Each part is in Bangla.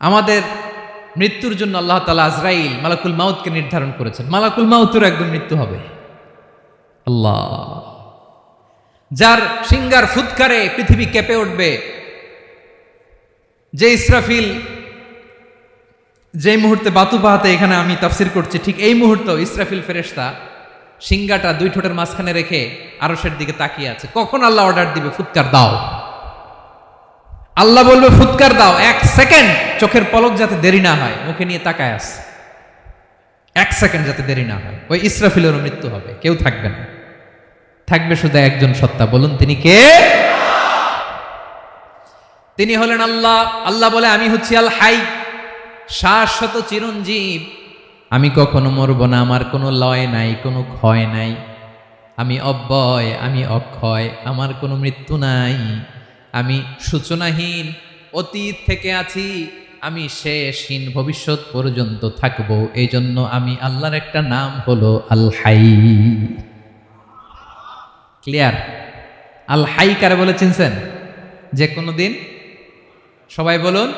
আমাদের মৃত্যুর জন্য আল্লাহ তাআলা আজরাইল মালাকুল মাউতকে নির্ধারণ করেছেন। মালাকুল মাউতের একদম মৃত্যু হবে। আল্লাহ, যার সিঙ্গার ফুৎকারে পৃথিবী কেঁপে উঠবে, যে ইসরাফিল যে মুহূর্তে বাতু পাহাতে এখানে আমি তাফসির করছি, ঠিক এই মুহূর্তে ইসরাফিল ফেরেশতা সিঙ্গাটা দুই ঠোঁটের মাঝখানে রেখে আরশের দিকে তাকিয়ে আছে। কখন আল্লাহ অর্ডার দিবে ফুৎকার দাও, আল্লাহ বলবে ফুৎকার দাও, 1 সেকেন্ড চোখের পলক যাতে দেরি না হয়, মুখে নিয়ে তাকায় আছে, 1 সেকেন্ড যাতে দেরি না হয়। ওই ইসরাফিলেরও মৃত্যু হবে, কেউ থাকবে না, থাকবে শুধু একজন সত্তা। বলুন তিনি কে? তিনি হলেন আল্লাহ। আল্লাহ বলে আমি হচ্ছি আল হাই, শাশ্বত চিরঞ্জীব, আমি কখনো মরব না, আমার কোনো লয় নাই, কোনো ক্ষয় নাই, আমি অব্যয়, আমি অক্ষয়, আমার কোনো মৃত্যু নাই, আমি সূচনাহীন, অতীত থেকে আছি, আমি শেষহীন, ভবিষ্যৎ পর্যন্ত থাকবো। এই জন্য আমি আল্লাহর একটা নাম হলো আল হাই। ক্লিয়ার? আল হাই কারে বলে চিনছেন? যে কোনো দিন, সবাই বলুন,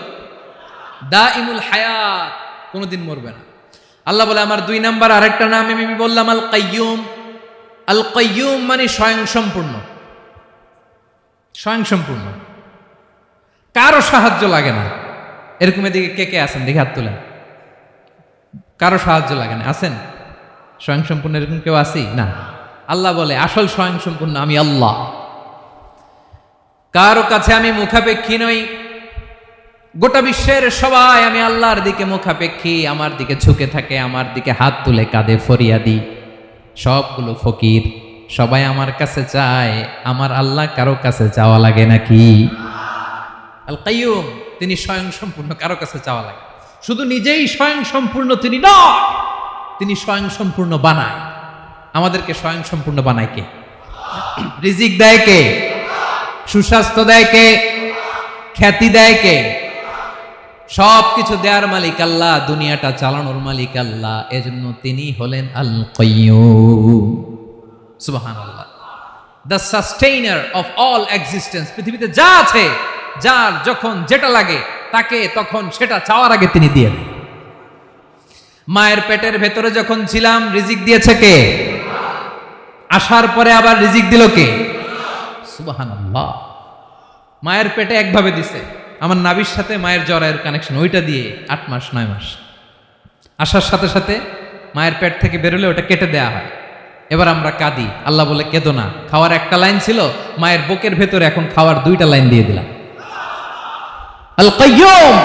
দাইমুল হায়াত, কোনোদিন মরবে না। আল্লাহ বলে আমার 2 নাম্বার আরেকটা নাম আমি বললাম আল কাইয়ুম। আল কাইয়ুম মানে স্বয়ংসম্পূর্ণ। স্বয়ংসম্পূর্ণ, কারো সাহায্য লাগে না। এরকম এদিকে কে কে আছেন দেখে হাত তুলেন। কারো সাহায্য লাগে না, আছেন? স্বয়ংসম্পূর্ণ এরকম কেউ আছি না? আল্লাহ বলে আসল স্বয়ংসম্পূর্ণ আমি আল্লাহ। কারো কাছে আমি মুখাপেক্ষী নই। গোটা বিশ্বের সবাই আমি আল্লাহর দিকে মুখাপেক্ষী, আমার দিকে ঝুঁকে থাকে, আমার দিকে হাত তুলে কাঁধে ফরিয়াদি। সবগুলো ফকির, সবাই আমার কাছে চায়। আমার আল্লাহ কারো কাছে চাওয়া লাগে নাকি? আল কাইয়ুম, তিনি স্বয়ংসম্পূর্ণ, কারো কাছে চাওয়া লাগে। শুধু নিজেই স্বয়ংসম্পূর্ণ তিনি নয়, তিনি স্বয়ংসম্পূর্ণ বানায়। আমাদেরকে স্বয়ংসম্পূর্ণ বানায় কে? রিজিক দেয় কে? সুস্বাস্থ্য দেয় কে? খ্যাতি দেয় কে? সব কিছু দেওয়ার মালিক আল্লাহ, দুনিয়াটা চালানোর মালিক আল্লাহ। এজন্য তিনি হলেন আল কাইয়ুম। সুবহানাল্লাহ। The sustainer of all existence. পৃথিবীতে যা আছে, যার যখন যেটা লাগে তাকে তখন সেটা চাওয়ার আগে তিনি দিয়ে দেন। মায়ের পেটের ভেতরে যখন ছিলাম রিজিক দিয়েছে কে? আসার পরে আবার রিজিক দিল কে? সুবহানাল্লাহ। মায়ের পেটে একভাবে দিছে, আমার নাভির সাথে মায়ের জরায়ের কানেকশন, ওইটা দিয়ে 8 মাস 9 মাস। আসার সাথে সাথে মায়ের পেট থেকে বেরোলে ওটা কেটে দেয়া হয়। এবার আমরা কাঁদি, আল্লাহ বলে কেঁদো না, খাওয়ার একটা লাইন ছিল, মায়ের বুকের ভেতরে এখন খাওয়ার 2টা লাইন দিয়ে দিলাম। আল কাইয়ুম,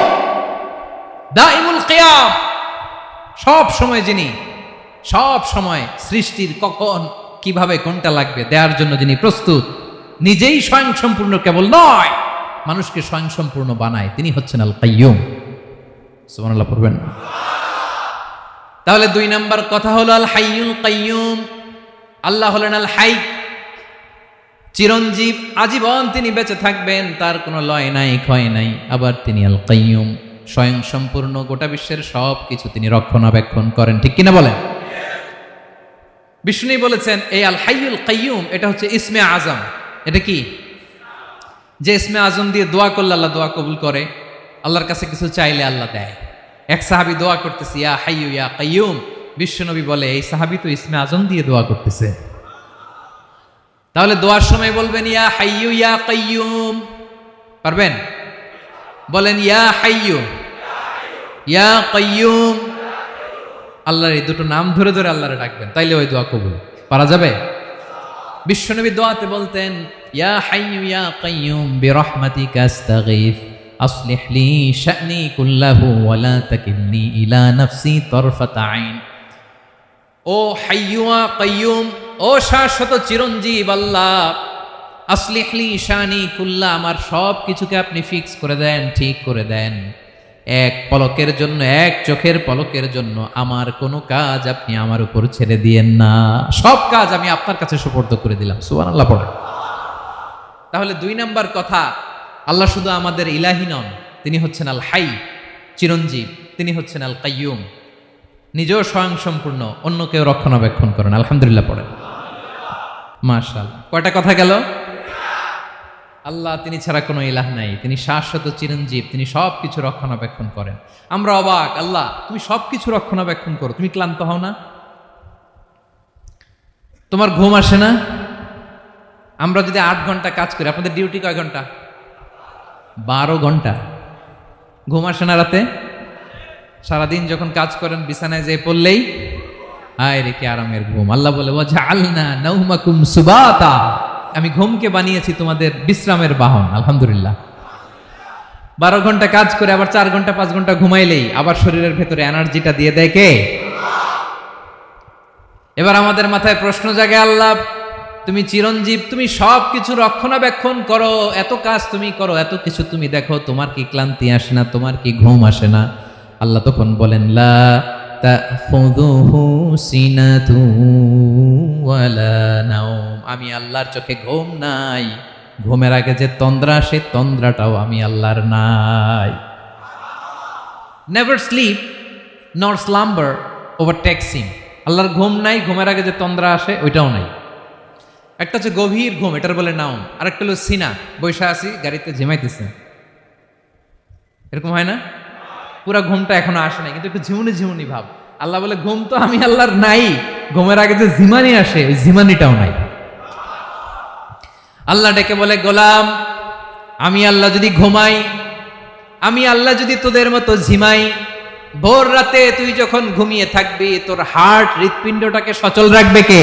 দাইমুল কিয়াম, সব সময় যিনি, সব সময় সৃষ্টির কখন কিভাবে কোনটা লাগবে দেওয়ার জন্য যিনি প্রস্তুত, নিজেই স্বয়ংসম্পূর্ণ কেবল নয়, মানুষকে স্বয়ংসম্পূর্ণ বানায়, তিনি হচ্ছেন আল কাইয়ুম। সুবহানাল্লাহ পড়বেন। তাহলে 2 নাম্বার কথা হলো আল হাইয়ুল কাইয়ুম। আল্লাহ হলেন আল হাই, চিরঞ্জীব, আজীবন তিনি বেঁচে থাকবেন, তার কোনো লয় নাই, ক্ষয় নাই। আবার তিনি আল কাইয়ুম, স্বয়ংসম্পূর্ণ, গোটা বিশ্বের সব কিছু তিনি রক্ষণাবেক্ষণ করেন। ঠিক কিনা বলেন? বিষ্ণু বলেছেন এই আল হাইয়ুল কাইয়ুম এটা হচ্ছে ইসমে আজম। এটা কি? যে ইসমে আজম দিয়ে দোয়া করলে আল্লাহ দোয়া কবুল করে, আল্লাহর কাছে কিছু চাইলে আল্লাহ দেয়। এক সাহাবী দোয়া করতেছে ইয়া হাইয়ু ইয়া কাইয়ুম, বিশ্বনবী বলে এই সাহাবী তো ইসমে আজম দিয়ে দোয়া করতেছে। তাহলে দোয়ার সময় বলবেন ইয়া হাইয়ু ইয়া কাইয়ুম, পারবেন? বলেন ইয়া হাইয়ু ইয়া কাইয়ুম। আল্লাহর এই দুটো নাম ধরে ধরে আল্লাহরে ডাকবেন, তাইলে ওই দোয়া কবুল। পারা যাবে? বিশ্বনবী দোয়াতে বলতেন ইয়া হাইয়ু ইয়া কাইয়ুম বিরহমাতিকা আস্তাগীথ আসলিহ লি শা'নি কুল্লাহু ওয়া লা তাকিলনি ইলা নাফসি তারফাতা আইন। ও হাইয়ু ইয়া কাইয়ুম, ও শাশ্বত চিরঞ্জীব আল্লাহ, আসলিহ লি শা'নি কুল্লাহ, আমার সব কিছুকে আপনি ফিক্স করে দেন, ঠিক করে দেন। এক পলকের জন্য, এক চোখের পলকের জন্য আমার কোনো কাজ আপনি আমার উপর ছেড়ে দিয়েন না, সব কাজ আমি আপনার কাছে সুপর্দ করে দিলাম। সুবহানাল্লাহ পড়ে। তাহলে 2 নাম্বার কথা, আল্লাহ শুধু আমাদের ইলাহি নন, তিনি হচ্ছেন আল হাই, চিরঞ্জীব, তিনি হচ্ছেন আল কাইয়ুম, নিজেও স্বয়ংসম্পূর্ণ, অন্যকেও রক্ষণাবেক্ষণ করেন। আলহামদুলিল্লাহ পড়েন। মাশাআল্লাহ। কয়টা কথা গেল? আল্লাহ তিনি ছাড়া কোনো ইলাহ নাই, তিনি শাশ্বত চিরঞ্জীব, তিনি সব কিছু রক্ষণাবেক্ষণ করেন। আমরা অবাক, আল্লাহ তুমি সব কিছু রক্ষণাবেক্ষণ করো, তুমি ক্লান্ত হও না? তোমার ঘুম আসে না? আমরা যদি 8 ঘন্টা কাজ করি, আপনাদের ডিউটি কয় ঘন্টা? 12 ঘন্টা। ঘুম আসে না রাতে? সারাদিন যখন কাজ করেন বিছানায় যেয়ে পড়লেই হায় রে কি আরামের ঘুম। আল্লাহ বলে ওয়াজআলনা নাওমাকুম সুবাতা, আমি ঘুমকে বানিয়েছি তোমাদের বিশ্রামের বাহন। আলহামদুলিল্লাহ। 12 ঘন্টা কাজ করে আবার 4 ঘন্টা 5 ঘন্টা ঘুমাইলেই আবার শরীরের ভেতরে এনার্জিটা দিয়ে দেয় কে? এবার আমাদের মাথায় প্রশ্ন জাগে, আল্লাহ তুমি চিরঞ্জীব, তুমি সব কিছু রক্ষণাবেক্ষণ করো, এত কাজ তুমি করো, এত কিছু তুমি দেখো, তোমার কি ক্লান্তি আসে না? তোমার কি ঘুম আসে না? আল্লাহ তখন বলেন লা তাখুযুহু সিনাতু ওয়ালা নাওম, আমি আল্লাহর চোখে ঘুম নাই, ঘুমের আগে যে তন্দ্রা, সে তন্দ্রাটাও আমি আল্লাহর নাই। নেভার স্লিপ নর স্লাম্বার ওভারটেকস হিম। আল্লাহর ঘুম নাই, ঘুমের আগে যে তন্দ্রা আসে ওইটাও নাই। একটা হচ্ছে গভীর ঘুম, এটার বলে নাওম, আর একটা হলো সিনা, বৈশা আছি গাড়িতে ঝিমাইতেছে, এরকম হয় না? পুরা ঘুমটা এখনো আসে নাই, কিন্তু একটু ঝিমুনি ঝিমুনি ভাব। আল্লাহ বলে ঘুম তো আমি আল্লাহর নাই, ঘুমের আগে যে ঝিমানি আসে ওই ঝিমানিটাও নাই। আল্লাহ ডেকে বলে গোলাম, আমি আল্লাহ যদি ঘুমাই, আমি আল্লাহ যদি তোদের মতো ঝিমাই, ভোর রাতে তুই যখন ঘুমিয়ে থাকবি তোর হার্ট হৃৎপিণ্ডটাকে সচল রাখবে কে?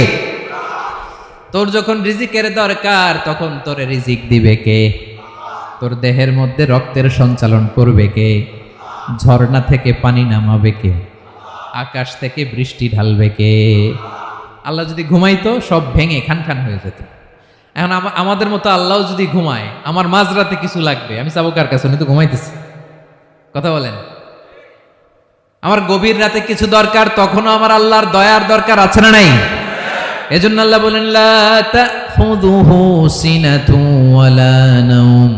তোর যখন রিজিকের দরকার তখন তোর রিজিক দিবে কে? তোর দেহের মধ্যে রক্তের সঞ্চালন করবে কে? ঝর্ণা থেকে পানি নামাবে কে? আকাশ থেকে বৃষ্টি ঢালবে কে? আল্লাহ যদি ঘুমাইতো সব ভেঙে খান খান হয়ে যেত। এখন আমাদের মতো আল্লাহ যদি ঘুমায়, আমার মাঝরাতে কিছু লাগবে, আমি যাবো কার কাছে? উনি তো ঘুমাইতেছি। কথা বলেন। আমার গভীর রাতে কিছু দরকার, তখনও আমার আল্লাহর দয়ার দরকার আছে না নাই? এজন্য আল্লাহ বলেন লা তাখুযুহু সিনাতু ওয়ালা নাওম,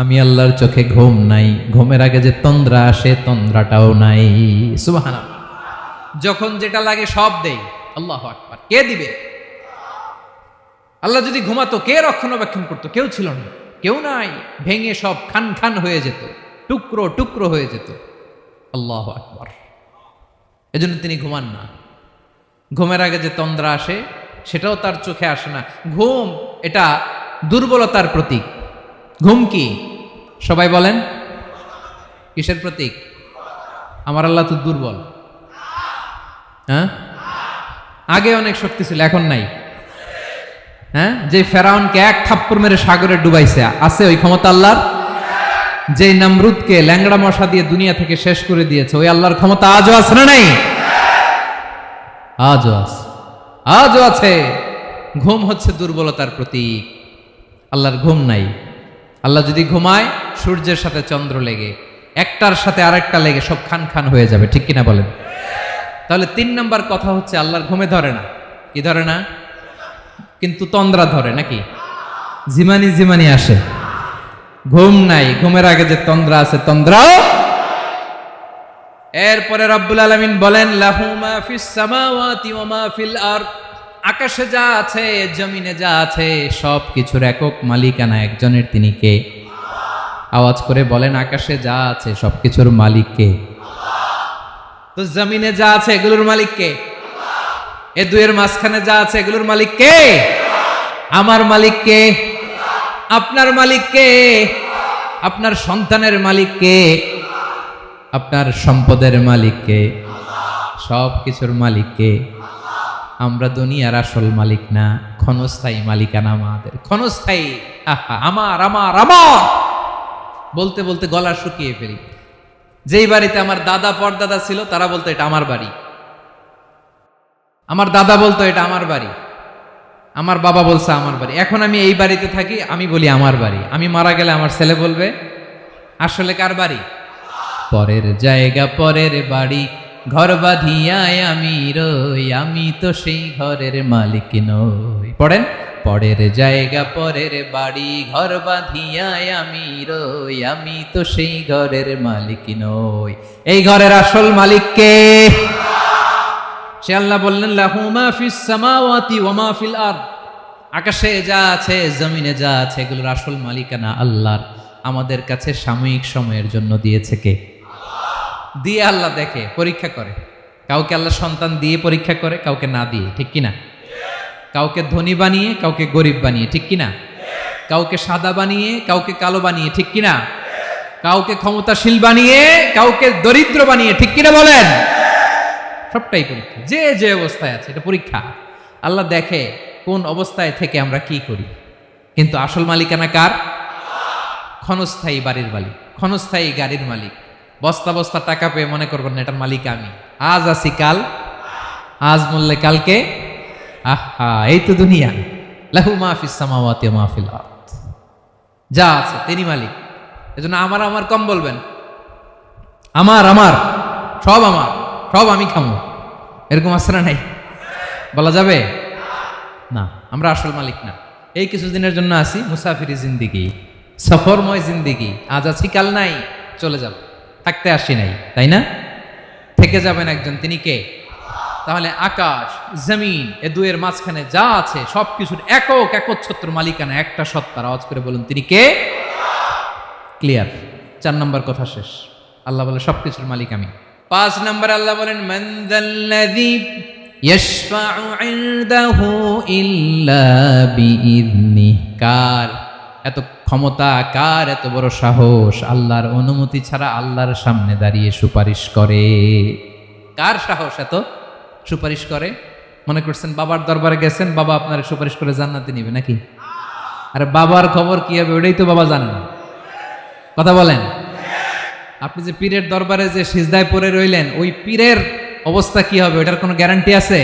আমি আল্লাহর চোখে ঘুম নাই, ঘুমের আগে যে তন্দ্রা আসে তন্দ্রাটাও নাই। সুবহানাল্লাহ। যখন যেটা লাগে সব দেই। আল্লাহু আকবার। কে দিবে? আল্লাহ যদি ঘুমাতো কে রক্ষণাবেক্ষণ করতো? কেউ ছিল না, কেউ নাই, ভেঙে সব খান খান হয়ে যেত, টুকরো টুকরো হয়ে যেত। আল্লাহু আকবার। এজন্য তিনি ঘুমান না। ঘুমের আগে যে তন্দ্রা আসে সেটাও তার চোখে আসে না। ঘুম এটা দুর্বলতার প্রতীক। ঘুম কি? সবাই বলেন কিসের প্রতীক? আমার আল্লাহ তো দুর্বল। হ্যাঁ, আগে অনেক শক্তি ছিল, এখন নাই। হ্যাঁ, যে ফেরাউনকে এক থাপ্পড় মেরে সাগরে ডুবাইছে, আছে ওই ক্ষমতা আল্লাহর? যে নমরুদকে ল্যাংড়া মশা দিয়ে দুনিয়া থেকে শেষ করে দিয়েছে, ওই আল্লাহর ক্ষমতা আজও আছে না নাই? আজও আছে, আজও আছে। ঘুম হচ্ছে দুর্বলতার প্রতীক। আল্লাহর ঘুম নাই। আল্লাহ যদি ঘুমায়, সূর্যের সাথে চন্দ্র লেগে, একটার সাথে আরেকটা লেগে সব খান খান হয়ে যাবে। ঠিক কিনা বলেন? তাহলে 3 নাম্বার কথা হচ্ছে আল্লাহর ঘুমে ধরে না। কি ধরে না? কিন্তু তন্দ্রা ধরে নাকি? জিমানি জিমানি আসে। ঘুম নাই, ঘুমের আগে যে তন্দ্রা আছে তন্দ্রাও। এরপরে রব্বুল আলামিন বলেন লাহু মা ফিস সামাওয়াতি ওয়া মা ফিল আরদ, আকাশে যা আছে জমিনে যা আছে সব কিছুর একক মালিকানা একজনের, তিনি কে? আওয়াজ করে বলেন আকাশে যা আছে সবকিছুর মালিক কে? তো জমিনে যা আছে এগুলোর মালিক কে? এ দুয়ের মাঝখানে যা আছে এগুলোর মালিক কে? আমার মালিক কে? আপনার মালিক কে? আপনার সন্তানের মালিক কে? আপনার সম্পদের মালিক কে? সব কিছুর মালিক কে? আমরা দুনিয়ার আসল মালিক না, ক্ষণস্থায়ী মালিকানা আমাদের। ক্ষণস্থায়ী। আমার আমার আমার বলতে বলতে গলা শুকিয়ে ফেলি। যেই বাড়িতে আমার দাদা পরদাদা ছিল তারা বলতো এটা আমার বাড়ি, আমার দাদা বলতো এটা আমার বাড়ি, আমার বাবা বলছে আমার বাড়ি। এখন আমি এই বাড়িতে থাকি, আমি বলি আমার বাড়ি। আমি মারা গেলে আমার ছেলে বলবে আসলে কার বাড়ি? পরের জায়গা পরের বাড়ি, ঘর বাঁধিয়ায় আমি রই, আমি তো সেই ঘরের মালিক নই। পড়েন, পরের জায়গা পরের বাড়ি, ঘর বাঁধিয়ায় আমি রই, আমি তো সেই ঘরের মালিক নই। এই ঘরের আসল মালিক কে? সে আল্লাহ বললেন লাহু মা ফিস সামাওয়াতি ওয়া মা ফিল আরদ, আকাশে যা আছে, জমিনে যা আছে, এগুলোর আসল মালিকানা আল্লাহর। আমাদের কাছে সাময়িক সময়ের জন্য দিয়েছে কে? দিয়ে আল্লাহ দেখে, পরীক্ষা করে। কাউকে আল্লাহ সন্তান দিয়ে পরীক্ষা করে, কাউকে না দিয়ে, ঠিক কিনা? কাউকে ধনী বানিয়ে, কাউকে গরিব বানিয়ে, ঠিক কিনা? কাউকে সাদা বানিয়ে, কাউকে কালো বানিয়ে, ঠিক কিনা? কাউকে ক্ষমতাশীল বানিয়ে, কাউকে দরিদ্র বানিয়ে, ঠিক কিনা বলেন? সবটাই পরীক্ষা। যে যে অবস্থায় আছে এটা পরীক্ষা। আল্লাহ দেখে কোন অবস্থায় থেকে আমরা কি করি। কিন্তু আসল মালিকানা কার? ক্ষণস্থায়ী বাড়ির মালিক, ক্ষণস্থায়ী গাড়ির মালিক। বস্তা বস্তা টাকা পেয়ে মনে করবেন না এটার মালিক আমি। আজ আছি কাল, আজ মরলে কালকে। আহা, এই তো দুনিয়া। লাহু মা ফিস সামাওয়াতি ওয়া মা ফিল আরদ। যা আছে তিনি মালিক। এজন্য আমার আমার কম বলবেন। আমার আমার সব আমার, সব আমি খামো, এরকম আছে না নাই? বলা যাবে না। আমরা আসল মালিক না। এই কিছুদিনের জন্য আসি, মুসাফিরি জিন্দিগি, সফরময় জিন্দিগি। আজ আছি কাল নাই, চলে যাব। থাকতে আসি নাই, তাই না? থেকে যাবেন একজন, তিনি কে? তাহলে আকাশ জমিন এ দুয়ের মাঝখানে যা আছে সবকিছুর একক একচ্ছত্র মালিকানা একটা সত্তার। আওয়াজ করে বলুন তিনি কে? ক্লিয়ার। 4 নম্বর কথা শেষ। আল্লাহ বলে সবকিছুর মালিক আমি। 5 নম্বর আল্লাহ বলেন মান যাল্লাযী ইয়াশফাউ ইনদাহু ইল্লা বিইذনিহি। কার এত ক্ষমতা, কার এত বড় সাহস আল্লাহর অনুমতি ছাড়া আল্লাহর সামনে দাঁড়িয়ে সুপারিশ করে? কার সাহস এত সুপারিশ করে? মনে করছেন বাবার দরবারে গেছেন, বাবা আপনার সুপারিশ করে জান্নাতে নিবে নাকি? আরে বাবার খবর কি হবে ওটাই তো বাবা জানে না। কথা বলেন। আপনি যে পীরের দরবারে যে সিজদায় পড়ে রইলেন, ওই পীরের অবস্থা কি হবে ওটার কোনো গ্যারান্টি আছে?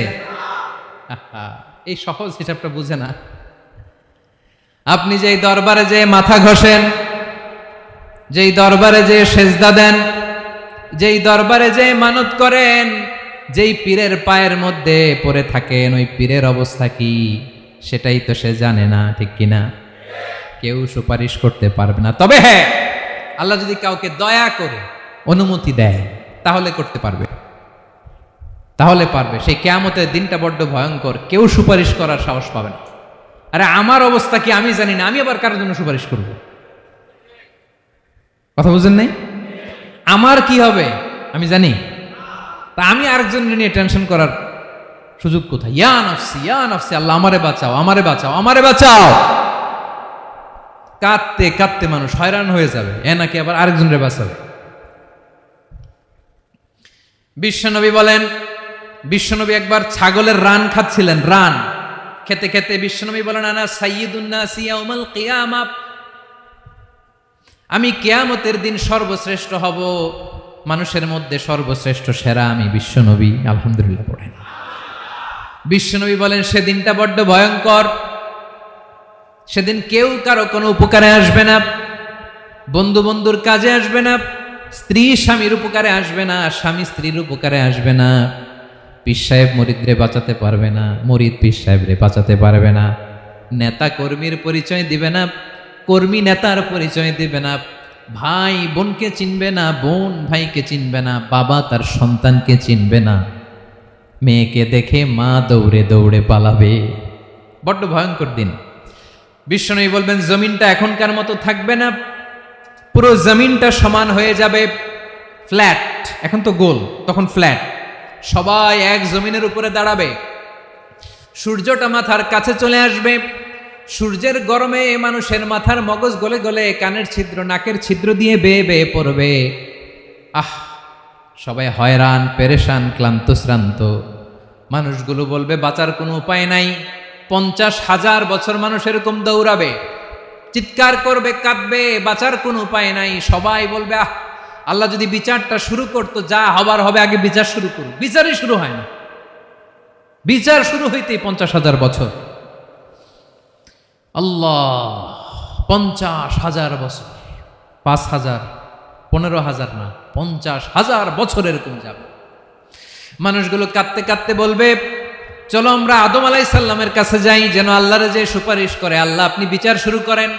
এই সহজ হিসাবটা বুঝে না। আপনি যেই দরবারে যে মাথা ঘষেন, যেই দরবারে যে সেজদা দেন, যেই দরবারে যে মানত করেন, যেই পীরের পায়ের মধ্যে পড়ে থাকেন, ওই পীরের অবস্থা কি সেটাই তো সে জানে না, ঠিক কিনা? কেউ সুপারিশ করতে পারবে না। তবে হ্যাঁ, আল্লাহ যদি কাউকে দয়া করে অনুমতি দেয় তাহলে করতে পারবে, তাহলে পারবে। সেই কিয়ামতের দিনটা বড্ড ভয়ঙ্কর, কেউ সুপারিশ করার সাহস পাবে না। আরে আমার অবস্থা কি আমি জানি না, আমি আবার কারোর জন্য সুপারিশ করব? কথা বুঝেন নাই? আমার কি হবে আমি জানি, তা আমি আরেকজনের নিয়ে টেনশন করার সুযোগ কোথায়? ইয়া নাফসি, ইয়া নাফসি, আল্লাহ আমারে বাঁচাও, আমারে বাঁচাও, আমারে বাঁচাও। কাঁদতে কাঁদতে মানুষ হয়রান হয়ে যাবে, এ নাকি আবার আরেকজনের বাঁচাবে। বিশ্বনবী বলেন, বিশ্বনবী একবার ছাগলের রান খাচ্ছিলেন। রান খেতে খেতে বিশ্বনবী বলেন আনা সাইয়্যিদুন নাসি ইয়াউমাল কিয়ামা, আমি কিয়ামতের দিন সর্বশ্রেষ্ঠ হব, মানুষের মধ্যে সর্বশ্রেষ্ঠ সেরা আমি বিশ্বনবী। আলহামদুলিল্লাহ পড়েন। বিশ্বনবী বলেন সেদিনটা বড্ড ভয়ঙ্কর। সেদিন কেউ কারো কোনো উপকারে আসবে না, বন্ধু বন্ধুর কাজে আসবে না, স্ত্রী স্বামীর উপকারে আসবে না, স্বামী স্ত্রীর উপকারে আসবে না, পীর সাহেব মুরিদরে বাঁচাতে পারবে না, মুরিদ পীর সাহেবরে বাঁচাতে পারবে না, নেতা কর্মীর পরিচয় দিবে না, কর্মী নেতার পরিচয় দিবে না, ভাই বোনকে চিনবে না, বোন ভাইকে চিনবে না, বাবা তার সন্তানকে চিনবে না, মেয়েকে দেখে মা দৌড়ে দৌড়ে পালাবে। বড্ড ভয়ঙ্কর দিন। বিশ্বনবী বলবেন জমিনটা এখনকার মতো থাকবে না, পুরো জমিনটা সমান হয়ে যাবে, ফ্ল্যাট। এখন তো গোল, তখন ফ্ল্যাট। সবাই এক জমিনের উপরে দাঁড়াবে, সূর্যটা মাথার কাছে চলে আসবে, সূর্যের গরমে মানুষের মাথার মগজ গলে গলে কানের ছিদ্র নাকের ছিদ্র দিয়ে বেয়ে বেয়ে পড়বে। আহ, সবাই হয়রান, পেরেশান, ক্লান্ত শ্রান্ত। মানুষগুলো বলবে বাঁচার কোনো উপায় নাই। 50,000 বছর মানুষ এরকম দৌড়াবে, চিৎকার করবে, কাঁদবে, বাঁচার কোনো উপায় নাই। সবাই বলবে আহ, আল্লাহ যদি বিচারটা শুরু করতো, যা হবার হবে, আগে বিচার শুরু করুক। বিচারই শুরু হয় না, বিচার শুরু হইতেই 50,000 বছর। আল্লাহ, 50,000 বছর, 5,000, 15,000 না, 50,000 বছর এরকম যাবে। মানুষগুলো কাঁদতে কাঁদতে বলবে চলো আমরা আদম আলাইহিস সালামের কাছে যাই, যেন আল্লাহরে যে সুপারিশ করে, আল্লাহ আপনি বিচার শুরু করেন।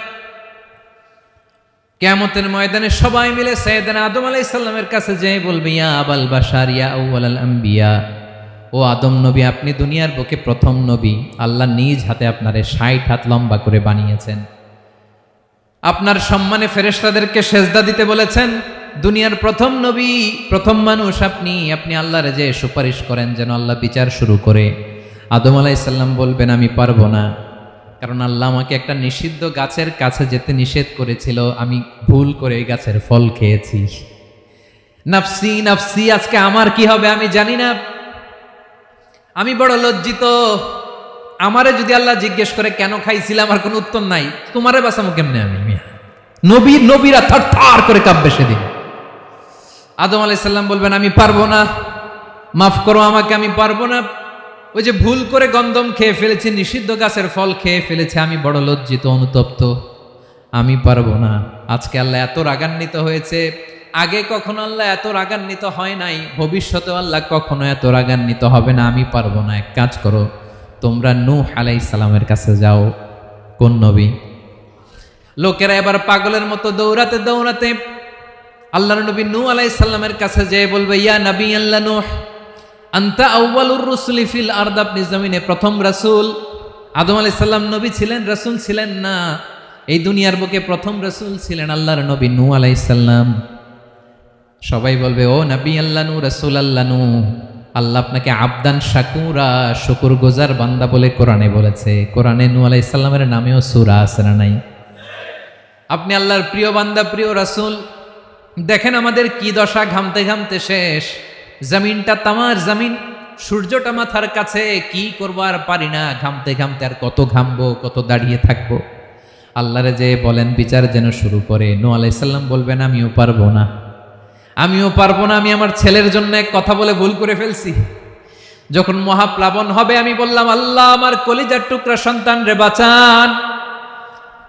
কিয়ামতের ময়দানে সবাই মিলে সাইয়েদনা আদম আলাইহিস সালামের কাছে যেয়ে বলবে ইয়া আবাল বাশার, ইয়া আউয়ালাল আম্বিয়া, ও আদম নবী, আপনি দুনিয়ার বুকে প্রথম নবী। আল্লাহ নিজ হাতে আপনারে 60 হাত লম্বা করে বানিয়েছেন। আপনার সম্মানে ফেরেশতাদেরকে সেজদা দিতে বলেছেন। দুনিয়ার প্রথম নবী, প্রথম মানুষ আপনি। আপনি আল্লাহর যে সুপারিশ করেন যেন আল্লাহ বিচার শুরু করে। আদম আলাইহিস সালাম বলবেন আমি পারবো না, কারণ আল্লাহ আমাকে একটা নিষিদ্ধ গাছের কাছে যেতে নিষেধ করেছিল, আমি ভুল করে এই গাছের ফল খেয়েছি। নাফসি নাফসি, আজকে আমার কি হবে আমি জানি না, আমি বড় লজ্জিত। আমারে যদি আল্লাহ জিজ্ঞেস করে কেন খাইছিলাম, আমার কোনো উত্তর নাই। তোমারে বাঁচামো কেমনে আমি? নবীরা থরথর করে কাঁপবে সেদিন। আদম আলাইহিস সালাম বলবেন আমি পারবো না, মাফ করো আমাকে, আমি পারবো না। ওই যে ভুল করে গন্ধম খেয়ে ফেলেছি, নিষিদ্ধ গাছের ফল খেয়ে ফেলেছে, আমি বড় লজ্জিত, অনুতপ্ত, আমি পারবো না। আজকে আল্লাহ এত রাগান্বিত হয়েছে, আগে কখনো আল্লাহ এত রাগান্বিত হয় নাই, ভবিষ্যতেও আল্লাহ কখনো এত রাগান্বিত হবে না। আমি পারবো না। এক কাজ করো, তোমরা নূহ আলাইহিস সালামের কাছে যাও। কোন নবী? লোকেরা এবার পাগলের মতো দৌড়াতে দৌড়াতে আল্লাহর নবী নূহ আলাইহিস সালামের কাছে যেয়ে বলবে, ইয়া নবী আল্লাহ নূহ, আনতা আউয়ালুর রুসুলি ফিল আরদ, আপনি জমিনে প্রথম রাসূল। আদম আলাইহিস সালাম নবী ছিলেন, রাসূল ছিলেন না। এই দুনিয়ার বুকে প্রথম রাসূল ছিলেন আল্লাহর নবী নূহ আলাইহিস সালাম। সবাই বলবে ও নবী আল্লাহ নূহ, রাসূল আল্লাহ নূহ, আল্লাহ আপনাকে আবদান শাকুরা, শুকর গুজার বান্দা বলে কোরআনে বলেছে। কোরআনে নূহ আলাইহিস সালামের নামেও সূরা আছে না নাই? আপনি আল্লাহর প্রিয় বান্দা, প্রিয় রাসূল। দেখেন আমাদের কি দশা, ঘামতে ঘামতে শেষ। জমিনটা তামার জমিন, সূর্যটা মাথার কাছে, কি করবো আর পারি না, ঘামতে ঘামতে আর কত ঘামবো, কত দাঁড়িয়ে থাকবো। আল্লাহরে যে বলেন বিচার যেন শুরু করে। নূহ আলাইহিস সালাম বলবেন আমিও পারবো না, আমিও পারবো না। আমি আমার ছেলের জন্য এক কথা বলে ভুল করে ফেলছি। যখন মহাপ্লাবন হবে আমি বললাম আল্লাহ আমার কলিজার টুকরা সন্তান রে বাঁচান।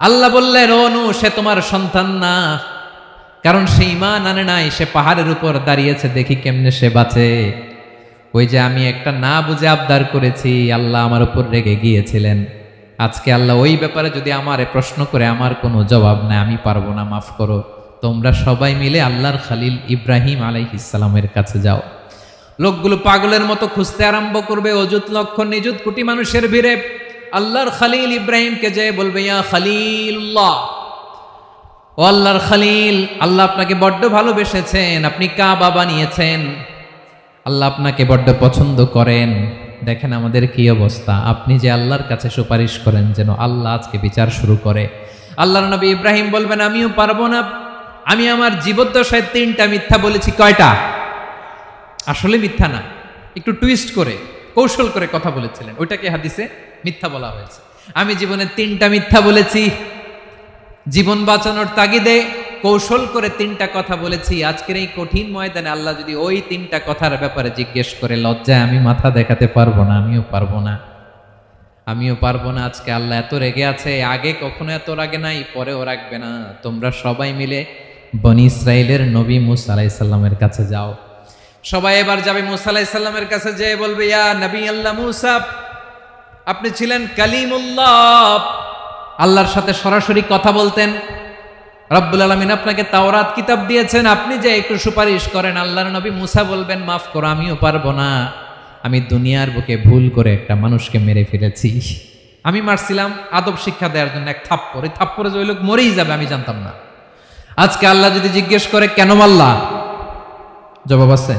আল্লাহ বললেন ও নূহ, সে তোমার সন্তান না, কারণ সে ঈমান আনে নাই, সে পাহাড়ের উপর দাঁড়িয়েছে, দেখি কেমনে সে বাঁচে। ওই যে আমি একটা না বুঝে আবদার করেছি, আল্লাহ আমার উপর রেগে গিয়েছিলেন। আজকে আল্লাহ ওই ব্যাপারে যদি আমারে প্রশ্ন করে, আমার কোনো জবাব নাই, আমি পারবো না, মাফ করো। তোমরা সবাই মিলে আল্লাহর খালিল ইব্রাহিম আলাইহিস সালামের কাছে যাও। লোকগুলো পাগলের মতো খুঁজতে আরম্ভ করবে, অযুত লক্ষ নিযুত কোটি মানুষের ভিড়ে আল্লাহর খালিল ইব্রাহিমকে যেয়ে বলবে ইয়া খালিলুল্লাহ, ও আল্লাহর খালিল, আল্লাহ আপনাকে বড্ড ভালোবেসেছেন, আপনি কাবা বানিয়েছেন, আল্লাহ আপনাকে বড্ড পছন্দ করেন। দেখেন আমাদের কি অবস্থা। আপনি যে আল্লাহর কাছে সুপারিশ করেন যেন আল্লাহ আজকে বিচার শুরু করে। আল্লাহর নবী ইব্রাহিম বলবেন আমিও পারবো না, আমি আমার জীবদ্দশায় 3টা মিথ্যা বলেছি। কয়টা? আসলে মিথ্যা না, একটু টুইস্ট করে কৌশল করে কথা বলেছিলেন, ওইটাকে হাদিসে মিথ্যা বলা হয়েছে। আমি জীবনে 3টা মিথ্যা বলেছি, জীবন বাঁচানোর তাগিদে কৌশল করে 3টা কথা বলেছি। আজকের এই কঠিন ময়দানে আল্লাহ যদি ওই 3টা কথার ব্যাপারে জিজ্ঞেস করে, লজ্জায় আমি মাথা দেখাতে পারবো না, আমিও পারবো না, আমিও পারবো না। আজকে আল্লাহ এত রেগে আছে, আগে কখনো এত রাগে নাই, পরেও রাখবে না। তোমরা সবাই মিলে বনি ইসরাইলের নবী মূসা আলাইহিস সালামের কাছে যাও। সবাই এবার যাবে মূসা আলাইহিস সালামের কাছে, যেয়ে বলবে ইয়া নবী আল্লাহ মূসা, আপনি ছিলেন কালিমুল্লাহ, আল্লাহর সাথে সরাসরি কথা বলতেন। রব্বুল আলামিন আপনাকে তাওরাত কিতাব দিয়েছেন, আপনি যে একটু সুপারিশ করেন। আল্লাহর নবী মূসা বলবেন মাফ করো, আমিও পারবো না, আমি দুনিয়ার বুকে ভুল করে একটা মানুষকে মেরে ফেলেছি। আমি মারছিলাম আদব শিক্ষা দেওয়ার জন্য এক থাপ্পড়, এই থাপ্পড়ে যে ওই লোক মরেই যাবে আমি জানতাম না। আজকে আল্লাহ যদি জিজ্ঞেস করে কেন মারলা, জবাব আছে?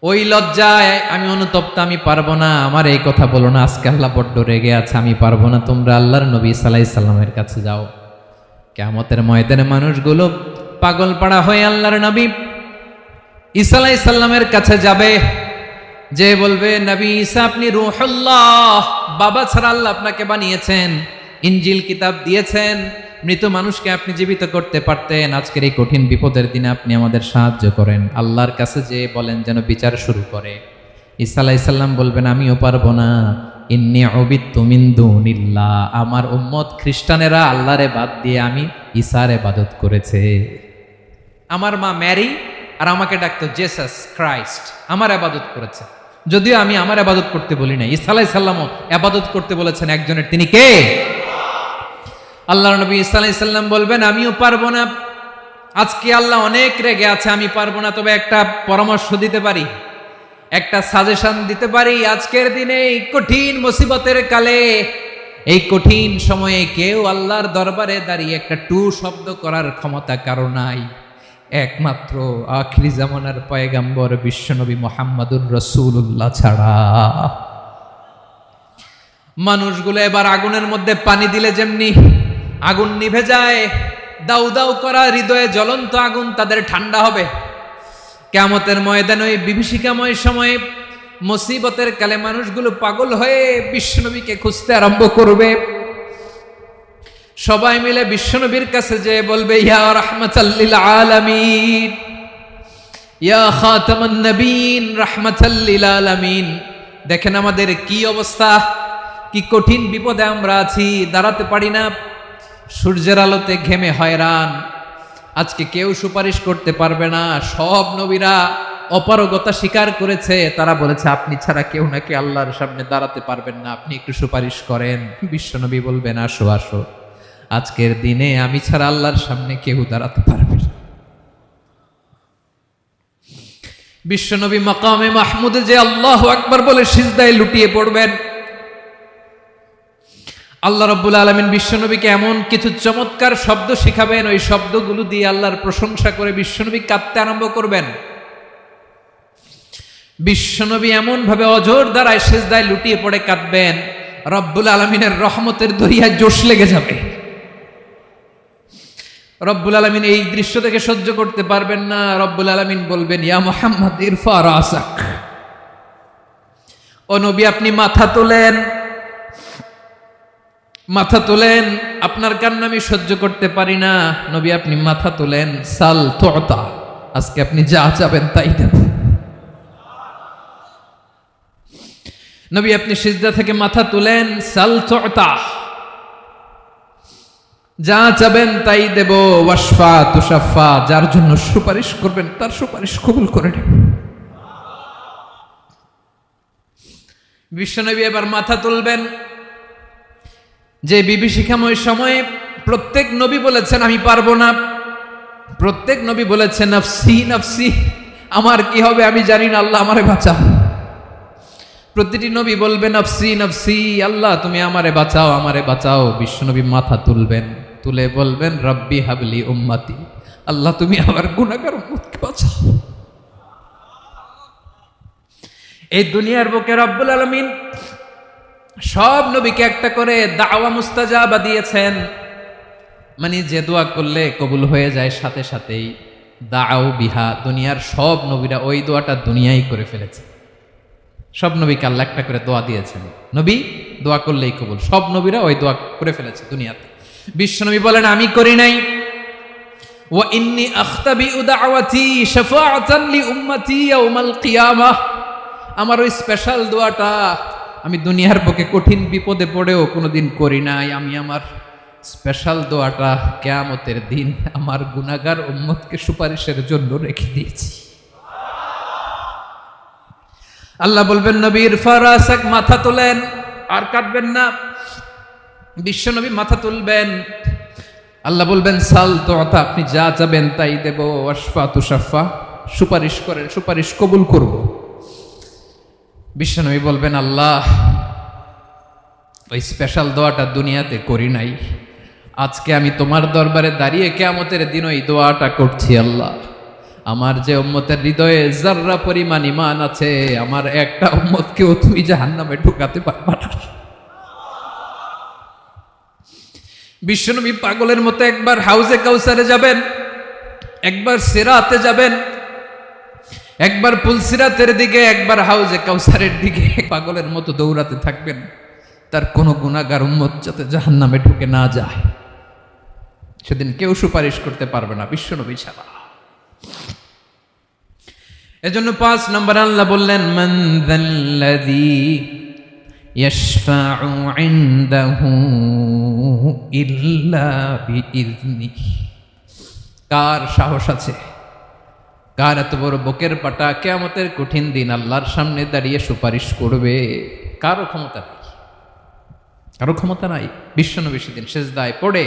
ওই লজ্জায় আমি অনুতপ্ত, আমি পারবো না, আমার এই কথা বলো না। আজকে আল্লাহ বড্ড রেগে আছে, আমি পারবো না। তোমরা আল্লাহর নবী ঈসা আলাইহিস সালামের কাছে যাও। কিয়ামতের ময়দানে মানুষগুলো পাগল পাড়া হয়ে আল্লাহর নবী ঈসা আলাইহিস সালামের কাছে যাবে, যে বলবে নবী ঈসা আপনি রূহুল্লাহ, বাবা ছাড়া আল্লাহ আপনাকে বানিয়েছেন, ইনজিল কিতাব দিয়েছেন, মৃত মানুষকে আপনি জীবিত করতে পারতেন। আজকের এই কঠিন বিপদের দিনে আপনি আমাদের সাহায্য করেন। আল্লাহর কাছে যে বলেন যেন বিচার শুরু করে। ঈসা আলাইহিস সালাম বলবেন আমিও পারবো না, ইন্নী উবিদতু মিন দুনিল্লাহ, আমার উম্মত খ্রিস্টানেরা আল্লাহরে বাদ দিয়ে আমি ঈসার ইবাদত করেছে। আমার মা ম্যারি আর আমাকে ডাকতো জেসাস ক্রাইস্ট, আমার ইবাদত করেছে, যদিও আমি আমার ইবাদত করতে বলি না। ঈসা আলাইহিস সালামও ইবাদত করতে বলেছেন একজনের, তিনি কে? আল্লাহর নবী ঈসা আলাইহিস সালাম বলবেন আমিও পারবো না, আজকে আল্লাহ অনেক রেগে আছে, আমি পারবো না। তবে একটা পরামর্শ দিতে পারি, একটা সাজেশন দিতে পারি, আজকের দিনে এই কঠিন মুসিবতের কালে, এই কঠিন সময়ে কেউ আল্লাহর দরবারে দাঁড়িয়ে একটা টু শব্দ করার ক্ষমতা কারো নাই, একমাত্র আখিরি জামানার পয়গাম্বর বিশ্বনবী মুহাম্মদুর রাসূলুল্লাহ ছাড়া। মানুষগুলো এবার আগুনের মধ্যে পানি দিলে যেমনি আগুন নিভে যায়, দাউ দাউ করা হৃদয়ে জ্বলন্ত আগুন তাদের ঠান্ডা হবে। কিয়ামতের ময়দানে ওই বিভীষিকাময় সময়ে মুসিবতের কালে মানুষগুলো পাগল হয়ে বিশ্বনবীকে খুঁজতে আরম্ভ করবে। সবাই মিলে বিশ্বনবীর কাছে যে বলবে, ইয়া রাহমাতাল লিল আলামিন, ইয়া খাতামান নবীন, রাহমাতাল লিল আলামিন। দেখেন আমাদের কি অবস্থা, কি কঠিন বিপদে আমরা আছি, দাঁড়াতে পারি না, সূর্যের আলোতে ঘেমে হয়রান। আজকে কেউ সুপারিশ করতে পারবে না। সব নবীরা অপারগতা স্বীকার করেছে, তারা বলেছে আপনি ছাড়া কেউ নাকি আল্লাহর সামনে দাঁড়াতে পারবেন না, আপনি একটু সুপারিশ করেন। বিশ্বনবী বলবেন, আসো আসো, আজকের দিনে আমি ছাড়া আল্লাহর সামনে কেউ দাঁড়াতে পারবে না। বিশ্বনবী মাকামে মাহমুদে যে আল্লাহু আকবার বলে সিজদায় লুটিয়ে পড়বেন, আল্লাহ রাব্বুল আলামিন বিশ্বনবীকে এমন কিছু চমৎকার শব্দ শিখাবেন, ওই শব্দগুলো দিয়ে আল্লাহর প্রশংসা করে বিশ্বনবী কাঁদতে আরম্ভ করবেন। বিশ্বনবী এমন ভাবে অজর দ্বারায় সিজদায় লুটিয়ে পড়ে কাঁদবেন, রব্বুল আলামিনের রহমতের দরিয়ায় জোশ লেগে যাবে। রব্বুল আলামিন এই দৃশ্য থেকে সহ্য করতে পারবেন না। রব্বুল আলামিন বলবেন, ইয়া মুহাম্মদ ইরফা রাসাক, ও নবী আপনি মাথা তোলেন, মাথা তোলেন, আপনার কান্না আমি সহ্য করতে পারি না। নবী আপনি মাথা তোলেন, সাল তুতা, আজকে আপনি যা চাবেন তাই দেব। নবী আপনি সিজদা থেকে মাথা তুলেন, সাল তুতা, যা চাবেন তাই দেব। ওয়াশফা তুশাফা, যার জন্য সুপারিশ করবেন তার সুপারিশ কবুল করে নেব। বিশ্বনবী এবার মাথা তুলবেন। যে বিভীষিকাময় সময়ে প্রত্যেক নবী বলেছেন আমি পারবো না, প্রত্যেক নবী বলেছেন নফসি নফসি, আমার কি হবে আমি জানি না, আল্লাহ আমারে বাঁচাও। প্রতিটি নবী বলবে নফসি নফসি, আল্লাহ তুমি আমারে বাঁচাও, আমারে বাঁচাও। বিশ্বনবী মাথা তুলবেন, তুলে বলবেন রব্বি হাবলি উম্মতি, আল্লাহ তুমি আমার গুনাহগার উম্মতকে বাঁচাও। এই দুনিয়ার বুকে রব্বুল আলামিন সব নবীকে একটা করে দাওয়া মুস্তাজাবা দিয়েছেন, মানে যে দোয়া করলে কবুল হয়ে যায় সাথে সাথেই। দাও বিহা, দুনিয়ার সব নবীরা ওই দোয়াটা দুনিয়ায় করে ফেলেছে। সব নবীকে আল্লাহ একটা করে দোয়া দিয়েছেন, নবী দোয়া করলেই কবুল। সব নবীরা ওই দোয়া করে ফেলেছে দুনিয়াতে। বিশ্বনবী বলেন আমি করি নাই। ওয়া ইন্নী আখতাবিউ দাওয়াতি শাফাআতান লি উম্মতি ইয়াউমাল কিয়ামাহ, আমার ওই স্পেশাল দোয়াটা আমি দুনিয়ার বুকে কঠিন বিপদে পড়েও কোনোদিন করি নাই। আমি আমার স্পেশাল দোয়াটা কিয়ামতের দিন আমার গুনাহগার উম্মতকে সুপারিশের জন্য রেখে দিয়েছি। আল্লাহ বলবেন নবীর ফারাসাক, মাথা তোলেন, আর কাটবেন না। বিশ্বনবী মাথা তুলবেন, আল্লাহ বলবেন সাল তুতা, আপনি যা চাবেন তাই দেব। ওয়াশফা তুশাফা, সুপারিশ করেন, সুপারিশ কবুল করব। বিশ্বনবী বলবেন আল্লাহ ওই স্পেশাল দোয়াটা দুনিয়াতে করি নাই, আজকে আমি তোমার দরবারে দাঁড়িয়ে কিয়ামতের দিন ওই দোয়াটা করছি। আল্লাহ আমার যে উম্মতের হৃদয়ে যাররা পরিমাণ ঈমান আছে, আমার একটা উম্মতকেও তুমি জাহান্নামে ঢুকাতে পারবা না। বিশ্বনবী পাগলের মতো একবার হাউজে কাউসারে যাবেন, একবার সিরাতে যাবেন, একবার পুলসিরাতের দিকে, একবার হাউজে কাউসারের দিকে, পাগলের মতো দৌড়াতে থাকবেন, তার কোনো গুনাহগার উম্মত যাতে জাহান্নামে ঢুকে না যায়। সেদিন কেউ সুপারিশ করতে পারবে না বিশ্বনবী ছাড়া। এজন্য ৫ নম্বর আল্লাহ বললেন মান যাল্লাযী ইয়াশফাউ ইনদাহু ইল্লা বিইযনিহি, কার সাহস আছে, কার এত বড় বুকের পাটা কিয়ামতের কঠিন দিন আল্লাহর সামনে দাঁড়িয়ে সুপারিশ করবে? কারো ক্ষমতা নাই, কারো ক্ষমতা নাই। বিশ্বনবী সেদিন সেজদায় পড়ে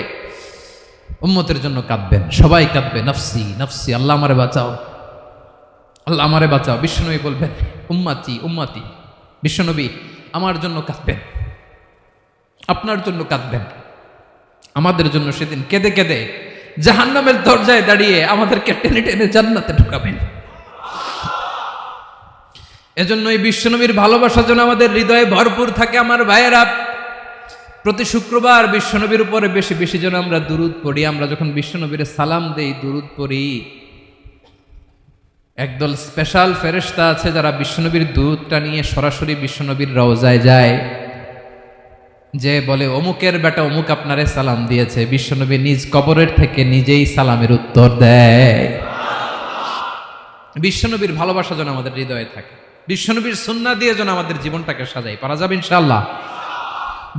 উম্মতের জন্য কাঁদবেন, সবাই কাঁদবে নফসি নফসি, আল্লাহ আমারে বাঁচাও, আল্লাহ আমারে বাঁচাও। বিশ্বনবী বলবেন উম্মতি উম্মতি, বিশ্বনবী আমার জন্য কাঁদবেন, আপনার জন্য কাঁদবেন, আমাদের জন্য সেদিন কেঁদে কেঁদে জাহান্নামের দরজায় দাঁড়িয়ে আমাদেরকে টেনে টেনে জান্নাতে ঢুকাবেন। এজন্য এই বিশ্বনবীর ভালোবাসা যেন আমাদের হৃদয়ে ভরপুর থাকে। আমার ভাইয়েরা, প্রতি শুক্রবার বিশ্বনবীর উপরে বেশি বেশি যেন আমরা দুরূদ পড়ি। আমরা যখন বিশ্বনবীর সালাম দেই, দুরূদ পড়ি, একদল স্পেশাল ফেরেশতা আছে যারা বিশ্বনবীর দুরূদটা নিয়ে সরাসরি বিশ্বনবীর রওজায় যায়, যে বলে অমুকের বেটা অমুক আপনারে সালাম দিয়েছে। বিশ্বনবী নিজ কবরের থেকে নিজেই সালামের উত্তর দেয়। বিশ্বনবীর ভালোবাসা যেন আমাদের হৃদয়ে থাকে, বিশ্বনবীর সুন্নাহ দিয়ে যেন আমাদের জীবনটাকে সাজাই। পারা যাবে ইনশাআল্লাহ।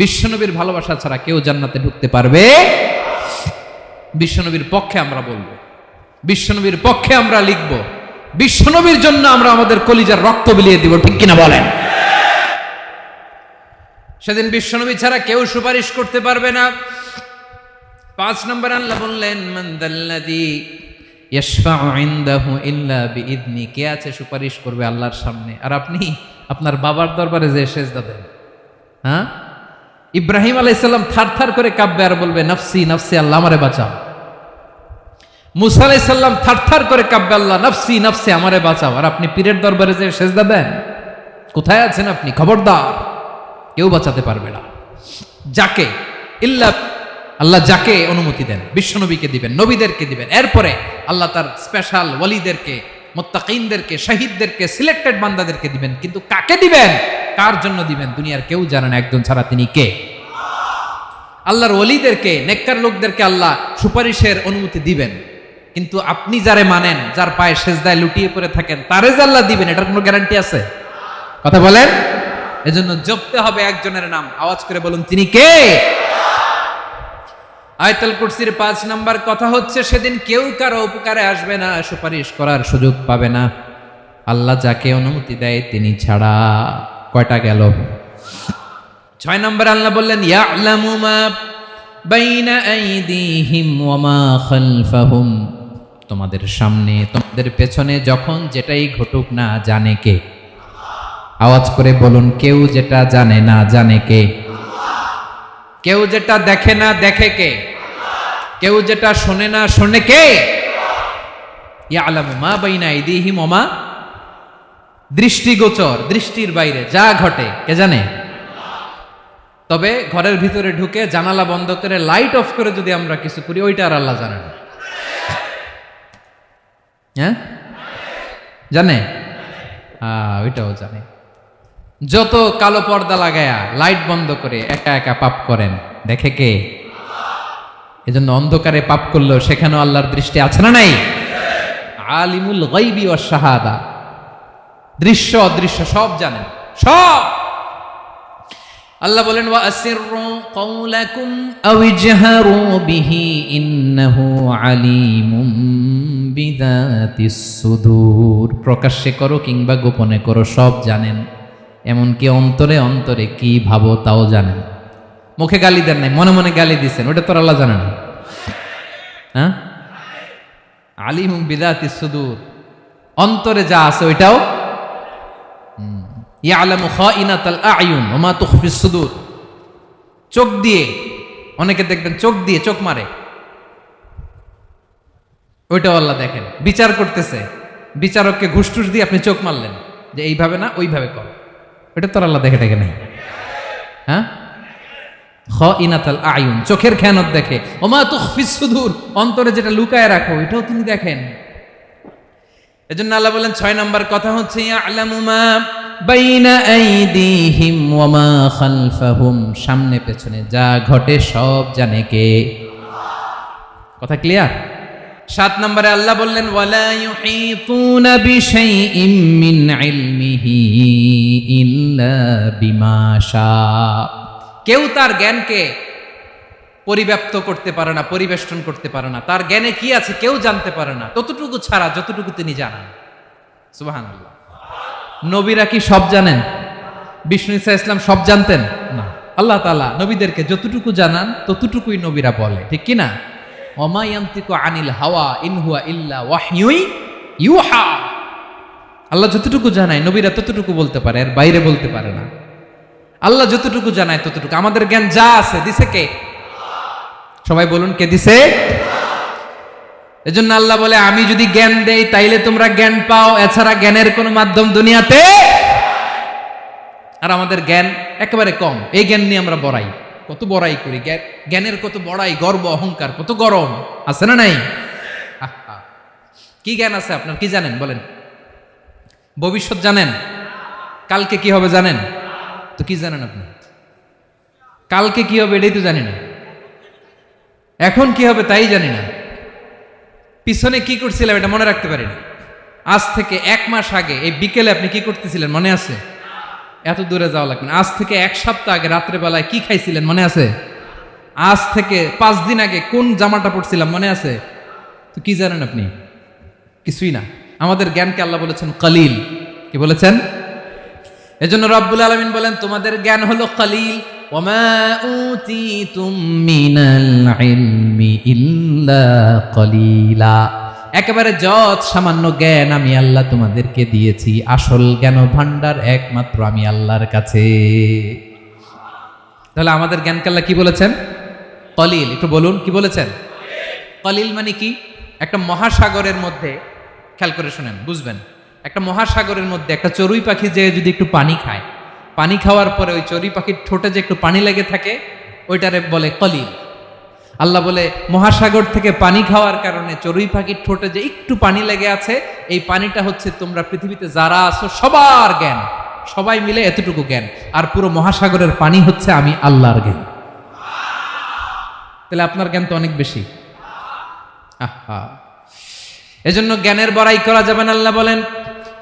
বিশ্বনবীর ভালোবাসা ছাড়া কেউ জান্নাতে ঢুকতে পারবে? বিশ্বনবীর পক্ষে আমরা বলবো, বিশ্বনবীর পক্ষে আমরা লিখব, বিশ্বনবীর জন্য আমরা আমাদের কলিজার রক্ত বিলিয়ে দিব, ঠিক কিনা বলেন? সেদিন বিশ্বনবী ছাড়া কেউ সুপারিশ করতে পারবে না। 5 নম্বর আল্লাহ বললেন, মান দাল্লাযী ইয়াশফাউ ইনদাহু ইল্লা বিইذনি, কে আছে সুপারিশ করবে আল্লাহর সামনে আর আপনি আপনার বাবার দরবারে যে সেজদা দেন? হ্যাঁ, ইব্রাহিম আলাইহিস সালাম থারথার করে কাঁপবে আর বলবে নাফসি নাফসি, আল্লাহ আমারে বাঁচাও। মুসা আলাইহিস সালাম থারথার করে কাঁপবে, আল্লাহ নাফসি নাফসি, আমারে বাঁচাও। আর আপনি পীরের দরবারে যে সেজদা দেন? কোথায় আছেন আপনি? খবরদার, কেউ বাঁচাতে পারবে না। যাকে ইল্লা আল্লাহ যাকে অনুমতি দেন, বিশ্বনবীকে দিবেন, নবীদেরকে দিবেন, এরপরে আল্লাহ তার স্পেশাল ওয়ালিদেরকে, মুত্তাকিনদেরকে, শহীদদেরকে, সিলেক্টেড বান্দাদেরকে দিবেন। কিন্তু কাকে দিবেন, কার জন্য দিবেন, দুনিয়ার কেউ জানে না একজন ছাড়া, তিনি কে? আল্লাহর ওয়ালিদেরকে, নেককার লোকদেরকে আল্লাহ সুপারিশের অনুমতি দিবেন। কিন্তু আপনি যারে মানেন, যার পায়ে সেজদায় লুটিয়ে পড়ে থাকেন, তারে যে আল্লাহ দিবেন, এটার কোনো গ্যারান্টি আছে? কথা বলেন। এজন্য জপতে হবে একজনের নাম, আওয়াজ করে বলুন, তিনি কে? আয়াতুল কুরসির 5 নাম্বার কথা হচ্ছে, সেদিন কেউ কারো উপকারে আসবে না, সুপারিশ করার সুযোগ পাবে না, আল্লাহ যাকে অনুমতি দেয় তিনি ছাড়া। কয়টা গেল? 6 নাম্বার আল্লাহ বললেন, ইয়ালামু মা বাইনা আইদিহিম ওয়া মা খালফাহুম, তোমাদের সামনে তোমাদের পেছনে যখন যেটাই ঘটুক না জানে কে? আওয়াজ করে বলুন, কেউ যেটা জানে না জানে কে? কেউ যেটা দেখে না দেখে কে? কেউ যেটা শোনে না শোনে কে? ইয়ালামু মা বাইনা আইদিহিম ওয়া মা, দৃষ্টিগোচর, দৃষ্টির বাইরে যা ঘটে কে জানে? তবে ঘরের ভিতরে ঢুকে জানালা বন্ধ করে লাইট অফ করে যদি আমরা কিছু করি, ওইটা আর আল্লাহ জানে না। হ্যাঁ, জানে? ওইটাও জানে। যত কালো পর্দা লাগায়া লাইট বন্ধ করে একা একা পাপ করেন, দেখে কে? এজন্য অন্ধকারে পাপ করলেও সেখানেও আল্লাহর দৃষ্টি আছে না নাই? আলিমুল গায়বি ওয়াশ শাহাদা, দৃশ্য অদৃশ্য সব জানেন, সব। আল্লাহ বলেন, ওয়া আসিররু কাওলাকুম আও ইজহারু বিহি ইন্নাহু আলিমুম বিযাতিস সুদূর, প্রকাশ্যে করো কিংবা গোপনে করো সব জানেন, এমনকি অন্তরে অন্তরে কি ভাবো তাও জানেন। মুখে গালি দেন নাই, মনে মনে গালি দিছেন, ওটা তো আল্লাহ জানে না? হ্যাঁ, আলিমুম বিযাতিস সুদূর, অন্তরে যা আছে ওইটাও। ইয়ালামু খাইনাতাল আ'য়ুন ওয়া মা তুখফিস সুদূর, চোখ দিয়ে, অনেকে দেখবেন চোখ দিয়ে চোখ মারে, ওইটাও আল্লাহ দেখেন। বিচার করতেছে, বিচারককে ঘুষ টুস দিয়ে আপনি চোখ মারলেন যে এইভাবে না ওইভাবে কর, ওইটা তো আল্লাহ দেখে দেখে নাই? হ্যাঁ, খাইনাতাল আ'য়ুন, চোখের খেয়ানত দেখে। ওয়া মা তুখফিস সুদূর, অন্তরে যেটা লুকায় রাখো এটাও তিনি দেখেন। এজন্য আল্লাহ বলেন 6 নাম্বার কথা হচ্ছে, ইয়ালামু মা বাইনা আইদিহিম ওয়া মা খালফাহুম, সামনে পেছনে যা ঘটে সব জানে কে? কথা ক্লিয়ার? 7 নম্বরে আল্লাহ বললেন, ওয়ালা ইউহিতুনা বিশাইইম মিন ইলমিহি ইল্লা বিমা শা, কেউ তার জ্ঞানকে পরিব্যাপ্ত করতে পারে না, পরিবেষ্টন করতে পারে না। তার জ্ঞানে কি আছে কেউ জানতে পারে না, ততটুকু ছাড়া যতটুকু তিনি জানেন। সুবহানাল্লাহ। নবীরা কি সব জানেন? বিষ্ণু ঈসা ইসলাম সব জানতেন না। আল্লাহ তাআলা নবীদেরকে যতটুকু জানান ততটুকুই নবীরা বলে, ঠিক কি না? ওমা ইয়ানতিকু আনিল হাওয়া ইন হুয়া ইল্লা ওয়াহয়ুন ইউহা, আল্লাহ যতটুকু জানায় নবীরা ততটুকু বলতে পারে, এর বাইরে বলতে পারে না। আল্লাহ যতটুকু জানায় ততটুকু। আমাদের জ্ঞান যা আছে দিছে কে? সবাই বলুন, কে দিছে? এজন্য আল্লাহ বলে, আমি যদি জ্ঞান দেই তাইলে তোমরা জ্ঞান পাও, এছাড়া জ্ঞানের কোনো মাধ্যম দুনিয়াতে। আর আমাদের জ্ঞান একেবারে কম, এই জ্ঞান নিয়ে আমরা বড়াই, কত বড়াই করি, জ্ঞানের কত বড়াই, গর্ব অহংকার, কত গরম আছে না নাই? কি জ্ঞান আছে আপনার? কি জানেন বলেন? ভবিষ্যৎ জানেন? কালকে কি হবে জানেন? তো কি জানেন আপনি? কালকে কি হবে এটাই তো জানি না, এখন কি হবে তাই জানি না, পিছনে কি করছিলাম এটা মনে রাখতে পারি না। আজ থেকে 1 মাস আগে এই বিকেলে আপনি কি করতেছিলেন মনে আছে? এত দূরে যাওয়া লাগবে না। আজ থেকে 1 সপ্তাহ আগে রাত্রে বেলায় কি খাইছিলেন মনে আছে? আজ থেকে 5 দিন আগে কোন জামাটা পড়ছিলাম মনে আছে? তো কি জানেন আপনি? কিছুই না। আমাদের জ্ঞানকে আল্লাহ বলেছেন কলিল। কি বলেছেন? এজন্য রব্বুল আলামিন বলেন, তোমাদের জ্ঞান হলো কলিল। ওয়ামা উতিতুম মিনাল ইলমি ইল্লা কলিলা। একেবারে যত সামান্য জ্ঞান আমি আল্লাহ তোমাদেরকে দিয়েছি, আসল জ্ঞান ভান্ডার একমাত্র আমি আল্লাহর কাছে। তাহলে আমাদের জ্ঞানকে আল্লাহ কি বলেছেন? কলিল। একটু বলুন, কি বলেছেন? কলিল মানে কি? একটা মহাসাগরের মধ্যে, খেয়াল করে শুনেন বুঝবেন, একটা মহাসাগরের মধ্যে একটা চড়ুই পাখি যে যদি একটু পানি খায়, পানি খাওয়ার পরে ওই চড়ুই পাখির ঠোঁটে যে একটু পানি লেগে থাকে, ওইটারে বলে কলিল। আল্লাহ বলে, মহাসাগর থেকে পানি খাওয়ার কারণে চড়ুই পাখির ঠোঁটে যে একটু পানি লেগে আছে, এই পানিটা হচ্ছে তোমরা পৃথিবীতে যারা আছো সবার জ্ঞান, সবাই মিলে এতটুকু জ্ঞান, আর পুরো মহাসাগরের পানি হচ্ছে আমি আল্লাহর জ্ঞান। তাহলে আপনার জ্ঞান তো অনেক বেশি। আহা, এজন্য জ্ঞানের বড়াই করা যাবে না। আল্লাহ বলেন,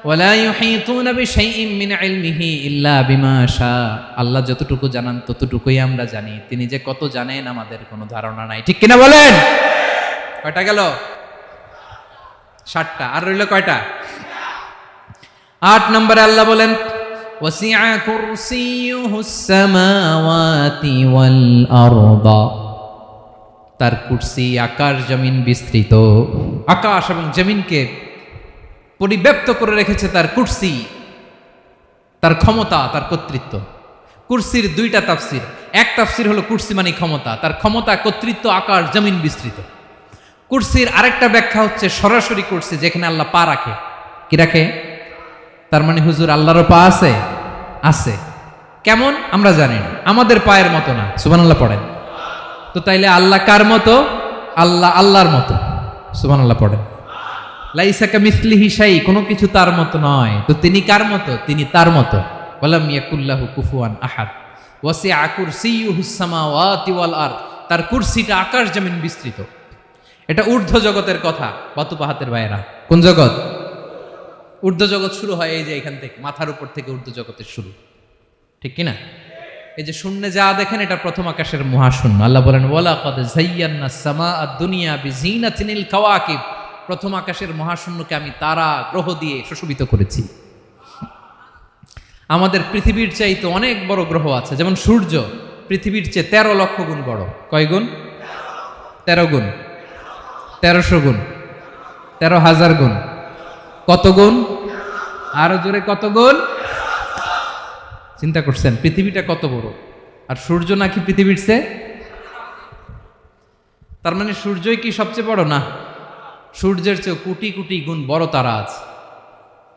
ওয়ালা ইউহিতুনা বিশাইইন মিন ইলমিহি ইল্লা বিমা শা। আল্লাহ যতটুকু জানান ততটুকুই আমরা জানি, তিনি যে কত জানেন আমাদের কোনো ধারণা নাই। ঠিক কিনা বলেন? কয়টা গেল? 7টা। আর রইল কয়টা? 8 নম্বরে আল্লাহ বলেন, ওয়াসিআ কুরসিয়ুহুস সামাওয়াতি ওয়াল আরদা। তার কুরসি আকাশ জমিন বিস্তৃত, আকাশ এবং জমিনকে পরিব্যাপ্ত করে রেখেছে তার কুরসি, তার ক্ষমতা, তার কর্তৃত্ব। কুরসির 2টা তাফসির। এক তাফসির হলো কুরসি মানে ক্ষমতা, তার ক্ষমতা, কর্তৃত্ব, আকাশ জমিন বিস্তৃত। কুরসির আরেকটা ব্যাখ্যা হচ্ছে সরাসরি কুরসি, যেখানে আল্লাহ পা রাখে। কি রাখে? তার মানে হুজুর আল্লাহরও পা আছে? আছে। কেমন আমরা জানি না, আমাদের পায়ের মতো না। সুবহানাল্লাহ পড়েন তো। তাইলে আল্লাহ কার মতো? আল্লাহ আল্লাহর মতো। সুবহানাল্লাহ পড়েন। লাইসা কামিসলিহি শাই, কোনো কিছু তার মতো নয়। তো তিনি কার মতো? তিনি তার মতো। ওয়ালাম ইয়াকুল্লাহু কুফুয়ান আহাদ। ওয়াসিআ কুরসিয়ুহুস সামাওয়াতি ওয়াল আরদ। তার কুরসিটা আকাশ জমিন বিস্তৃত। এটা ঊর্ধ্ব জগতের কথা। বাতুপাহাতের ভাইয়েরা, কোন জগৎ? ঊর্ধ্ব জগৎ শুরু হয় এই যে এখান থেকে, মাথার উপর থেকে ঊর্ধ্ব জগতের শুরু। ঠিক কিনা? এই যে শূন্যে যা দেখেন এটা প্রথম আকাশের মহাশূন্য। আল্লাহ বলেন, ওয়ালাকাদ যায়্যানাস সামাআদ দুনিয়া বিজিনাতিল কাওয়াকিব। প্রথম আকাশের মহাশূন্যকে আমি তারা গ্রহ দিয়ে সুশোভিত করেছি। আমাদের পৃথিবীর চাইতে অনেক বড় গ্রহ আছে, যেমন সূর্য পৃথিবীর চেয়ে 13 লক্ষ গুণ বড়। কয় গুণ? 13 গুণ, 1300 গুণ, 13,000 গুণ। কত গুণ? আরো জোরে, কত গুণ? চিন্তা করছেন পৃথিবীটা কত বড়, আর সূর্য নাকি পৃথিবীর চেয়ে? তার মানে সূর্যই কি সবচেয়ে বড়? না, সূর্যের চেয়ে কোটি কোটি গুণ বড় তারা আছে।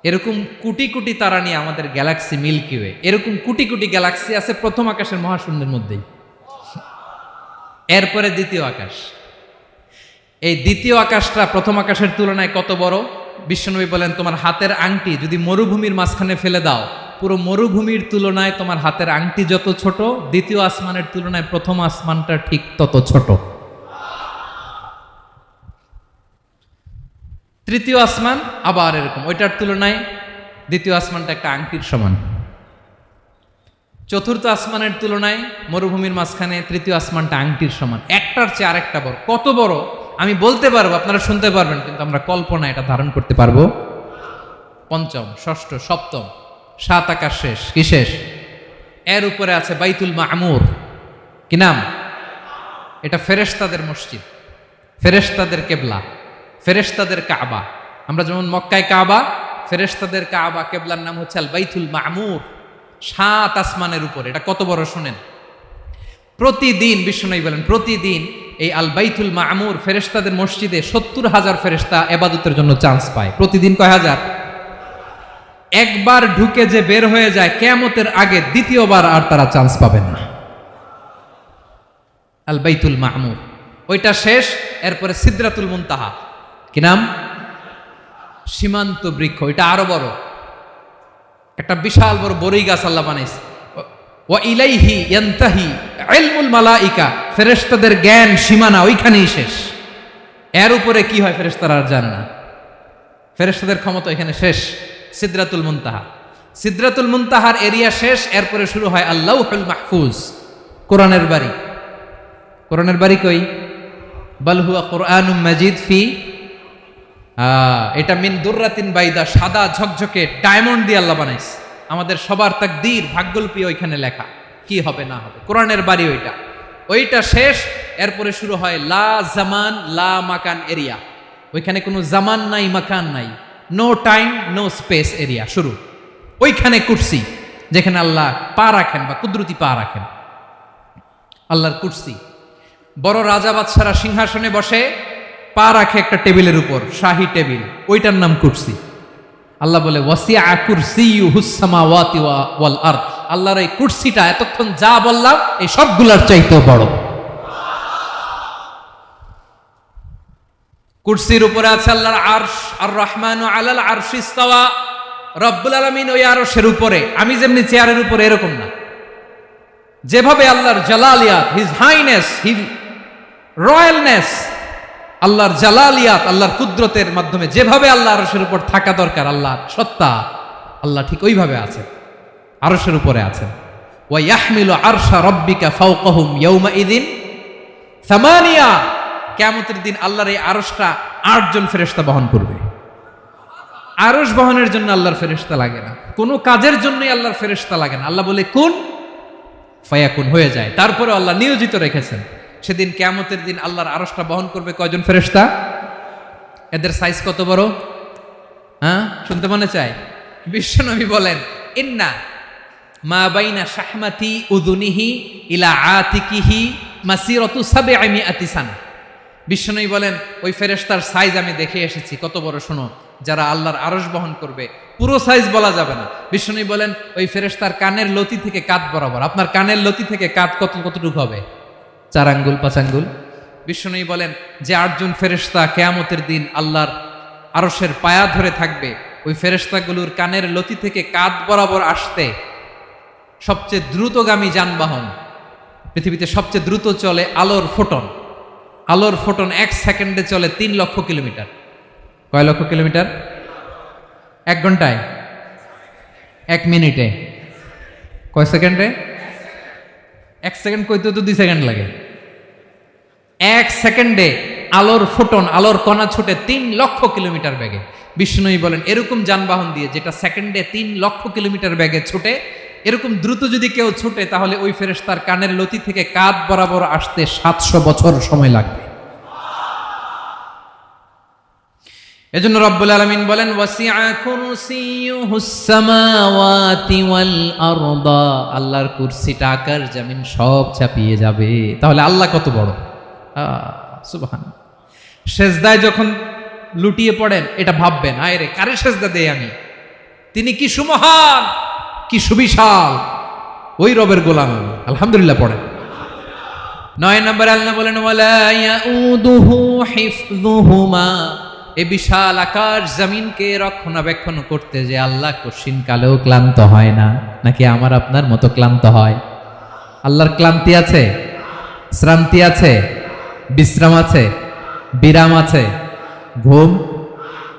এরকম কোটি কোটি তারা নিয়ে আমাদের গ্যালাক্সি মিল্কি ওয়ে। এরকম কোটি কোটি গ্যালাক্সি আছে প্রথম আকাশের মহাশূন্যের মধ্যেই। এরপরে দ্বিতীয় আকাশ। এই দ্বিতীয় আকাশটা প্রথম আকাশের তুলনায় কত বড়? বিশ্বনবী বলেন, তোমার হাতের আংটি যদি মরুভূমির মাঝখানে ফেলে দাও, পুরো মরুভূমির তুলনায় তোমার হাতের আংটি যত ছোট, দ্বিতীয় আসমানের তুলনায় প্রথম আসমানটা ঠিক তত ছোট। তৃতীয় আসমান আবার এরকম, ওইটার তুলনায় দ্বিতীয় আসমানটা একটা আংটির সমান। চতুর্থ আসমানের তুলনায় মরুভূমির মাঝখানে তৃতীয় আসমানটা আংটির সমান। একটার চেয়ে আরেকটা বড়। কত বড় আমি বলতে পারবো, আপনারা শুনতে পারবেন, কিন্তু আমরা কল্পনা এটা ধারণ করতে পারবো? পঞ্চম, ষষ্ঠ, সপ্তম, 7 আকাশ শেষ। কি শেষ? এর উপরে আছে বাইতুল মামুর। কি নাম? এটা ফেরেশতাদের মসজিদ, ফেরেশতাদের কেবলা, ফেরেশতাদের কাবা। আমরা যেমন মক্কায় কাবা, ফেরেশতাদের কাবা, কেবলার নাম হচ্ছে আল বাইতুল মামুর, 7 আসমানের উপরে। এটা কত বড় শোনেন। প্রতিদিন বিশ্বনবী বলেন, প্রতিদিন এই আল বাইতুল মামুর ফেরেশতাদের মসজিদে 70,000 ফেরেশতা ইবাদতের জন্য চান্স পায়। প্রতিদিন কয় হাজার? একবার ঢুকে যে বের হয়ে যায়, কিয়ামতের আগে দ্বিতীয়বার আর তারা চান্স পাবে না। আল বাইতুল মামুর ওইটা শেষ, এরপরে সিদরাতুল মুনতাহা, কি নাম? সীমান্ত বৃক্ষ। এটা আরো বড়, একটা বিশাল বড় বড়ই গাছ আল্লাহ বানাইছে। ওয়া ইলাইহি ইয়ানতাহি ইলমুল মালাইকা, ফেরেশতাদের জ্ঞান সীমানা ওইখানেই শেষ। এর উপরে কি হয় ফেরেশতারা আর জানে না। ফেরেশতাদের ক্ষমতা এখানে শেষ। সিদরাতুল মুনতাহা, সিদরাতুল মুনতাহার এরিয়া শেষ, এরপরে শুরু হয় আল্লাহুল মাহফুজ, কোরআনের বাড়ি। কোরআনের বাড়ি কই? বাল হুয়া কুরআনুম মাজিদ ফি, এটা মিন দুররাতিন বাইদা, সাদা ঝকঝকে ডায়মন্ড দিয়ে আল্লাহ বানাইছে। আমাদের সবার তাকদীর, ভাগ্যলিপি ওইখানে লেখা, কি হবে না হবে। কোরআনের বাড়ি ওইটা, ওইটা শেষ। এরপরে শুরু হয় লা জামান লা মাকান এরিয়া। ওইখানে কোনো জামান নাই, মাকান নাই, no time no space area শুরু। ওইখানে কুরসি, যেখানে আল্লাহ পা রাখেন বা কুদরতি পা রাখেন, আল্লাহর কুরসি। বড় রাজা বাদশারা সিংহাসনে বসে পা রাখে একটা টেবিলের উপর, শাহী টেবিল, ওইটার নাম কুরসি। আল্লাহ বলে ওয়াসিআ কুরসিয়ুহুস সামাওয়াতি ওয়াল আরদ, আল্লাহর এই কুরসিটা এতক্ষণ যা বললাম এই সবগুলার চাইতেও বড়। কুরসির উপরে আছে আল্লাহর আরশ, আর রহমানু আলাল আরশি ইস্তাওয়া, রব্বুল আলামিন ওই আরশের উপরে। আমি যেমনি চেয়ারের উপরে এরকম না, যেভাবে আল্লাহর জালালিয়াত, হিজ হাইনেস, হিজ রয়্যালনেস, আল্লাহর জালালিয়াত, আল্লাহর কুদরতের মাধ্যমে যেভাবে আল্লাহ আরশের উপর থাকা দরকার, আল্লাহর সত্তা, আল্লাহ ঠিক ওইভাবে আছেন, আরশের উপরে আছেন। ওয়া ইয়াহমিলু আরশা রাব্বিকা ফাওকাহুম ইয়াউমাইযিন সামানিয়া, কিয়ামতের দিন আল্লাহর এই আরশটা 8 জন ফেরেশতা বহন করবে। আরশ বহনের জন্য আল্লাহর ফেরেশতা লাগে না, কোনো কাজের জন্যই আল্লাহর ফেরেশতা লাগে না। আল্লাহ বলে কুন ফায়াকুন, হয়ে যায়। তারপরে আল্লাহ নিয়োজিত রেখেছেন। সেদিন কিয়ামতের দিন আল্লাহর আরশটা বহন করবে কয়জন ফেরেশতা? এদের সাইজ কত বড়? হ্যাঁ, শুনতে মনে চায়? বিশ্বনবী বলেন ইন্না মা বাইনা শাহমাতি উযুনিহি ইলা আতিকিহি মাসিরাতু 700 সানা। বিশ্বনবী বলেন ওই ফেরেশতার সাইজ আমি দেখে এসেছি। কত বড় শোনো, যারা আল্লাহর আরশ বহন করবে, পুরো সাইজ বলা যাবে না। বিশ্বনবী বলেন ওই ফেরেশতার কানের লতি থেকে কাঁধ বরাবর। আপনার কানের লতি থেকে কাঁধ কতটুকু হবে? 4 আঙ্গুল 5 আঙ্গুল। বিশ্বনবী বলেন যে 8 জন ফেরেশতা কিয়ামতের দিন আল্লাহর আরশের পায়া ধরে থাকবে, ওই ফেরেশতাগুলোর কানের লতি থেকে কাঁধ বরাবর আসতে সবচেয়ে দ্রুতগামী যানবাহন, পৃথিবীতে সবচেয়ে দ্রুত চলে আলোর ফোটন। আলোর ফোটন 1 সেকেন্ডে চলে 3 লক্ষ কিলোমিটার। কয় লক্ষ কিলোমিটার? 1 ঘন্টায়? 1 মিনিটে? কয় সেকেন্ডে? 1 সেকেন্ড কইতে তো 2 সেকেন্ড লাগে। 1 সেকেন্ডে আলোর ফোটন, আলোর কণা ছুটে 3 লক্ষ কিলোমিটার বেগে। বিষ্ণুই বলেন এরকম যানবাহন দিয়ে, যেটা সেকেন্ডে 3 লক্ষ কিলোমিটার বেগে ছুটে, এরকম দ্রুত যদি কেউ ছুটে, তাহলে ওই ফেরেশতার কানের লতি থেকে কাঁধ বরাবর আসতে 700 বছর সময় লাগবে। এজন্য রব্বুল আলামিন বলেন ওয়াসিআ কুরসিয়ুহুস সামাওয়াতি ওয়াল আরদা, আল্লাহর কুরসিটা আকাশ জমিন সব চাপিয়ে যাবে। তাহলে আল্লাহ কত বড়! সুবহানাল্লাহ। সেজদায় যখন লুটিয়ে পড়েন, এটা ভাববেন, আয় রে কারে সেজদা দেই আমি, তিনি কি সুমহান, কি সুবিশাল, ওই রবের গোলাম আমি। আলহামদুলিল্লাহ পড়েন। 9 নম্বরে আল্লাহ বলেন ওয়ালা ইয়াউদুহু হিফযুহুমা, এই বিশাল আকাশ জমিনকে রক্ষণাবেক্ষণ করতে যে আল্লাহ কঠিন কালেও ক্লান্ত হয় না। নাকি আমার আপনার মতো ক্লান্ত হয়? আল্লাহর ক্লান্তি আছে, শ্রান্তি আছে, বিশ্রাম আছে, বিরাম আছে, ঘুম,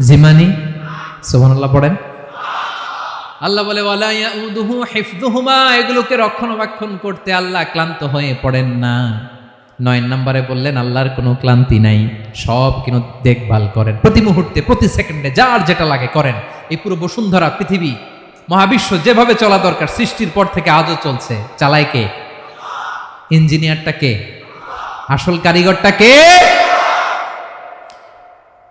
জিমানি? সুবহানাল্লাহ পড়েন। আল্লাহ বলে ওয়ালা ইয়াউদুহু হিফযুহুমা, এগুলোকে রক্ষণাবেক্ষণ করতে আল্লাহ ক্লান্ত হয়ে পড়েন না। 9 নম্বরে বললেন আল্লাহর কোনো ক্লান্তি নাই, সব কিন্তু দেখভাল করেন, প্রতি মুহূর্তে প্রতি সেকেন্ডে যার যেটা লাগে করেন। এই পুরো বসুন্ধরা, পৃথিবী, মহাবিশ্ব যেভাবে চলা দরকার সৃষ্টির পর থেকে আজও চলছে। চালায় কে? ইঞ্জিনিয়ারটা কে? আসল কারিগরটা কে?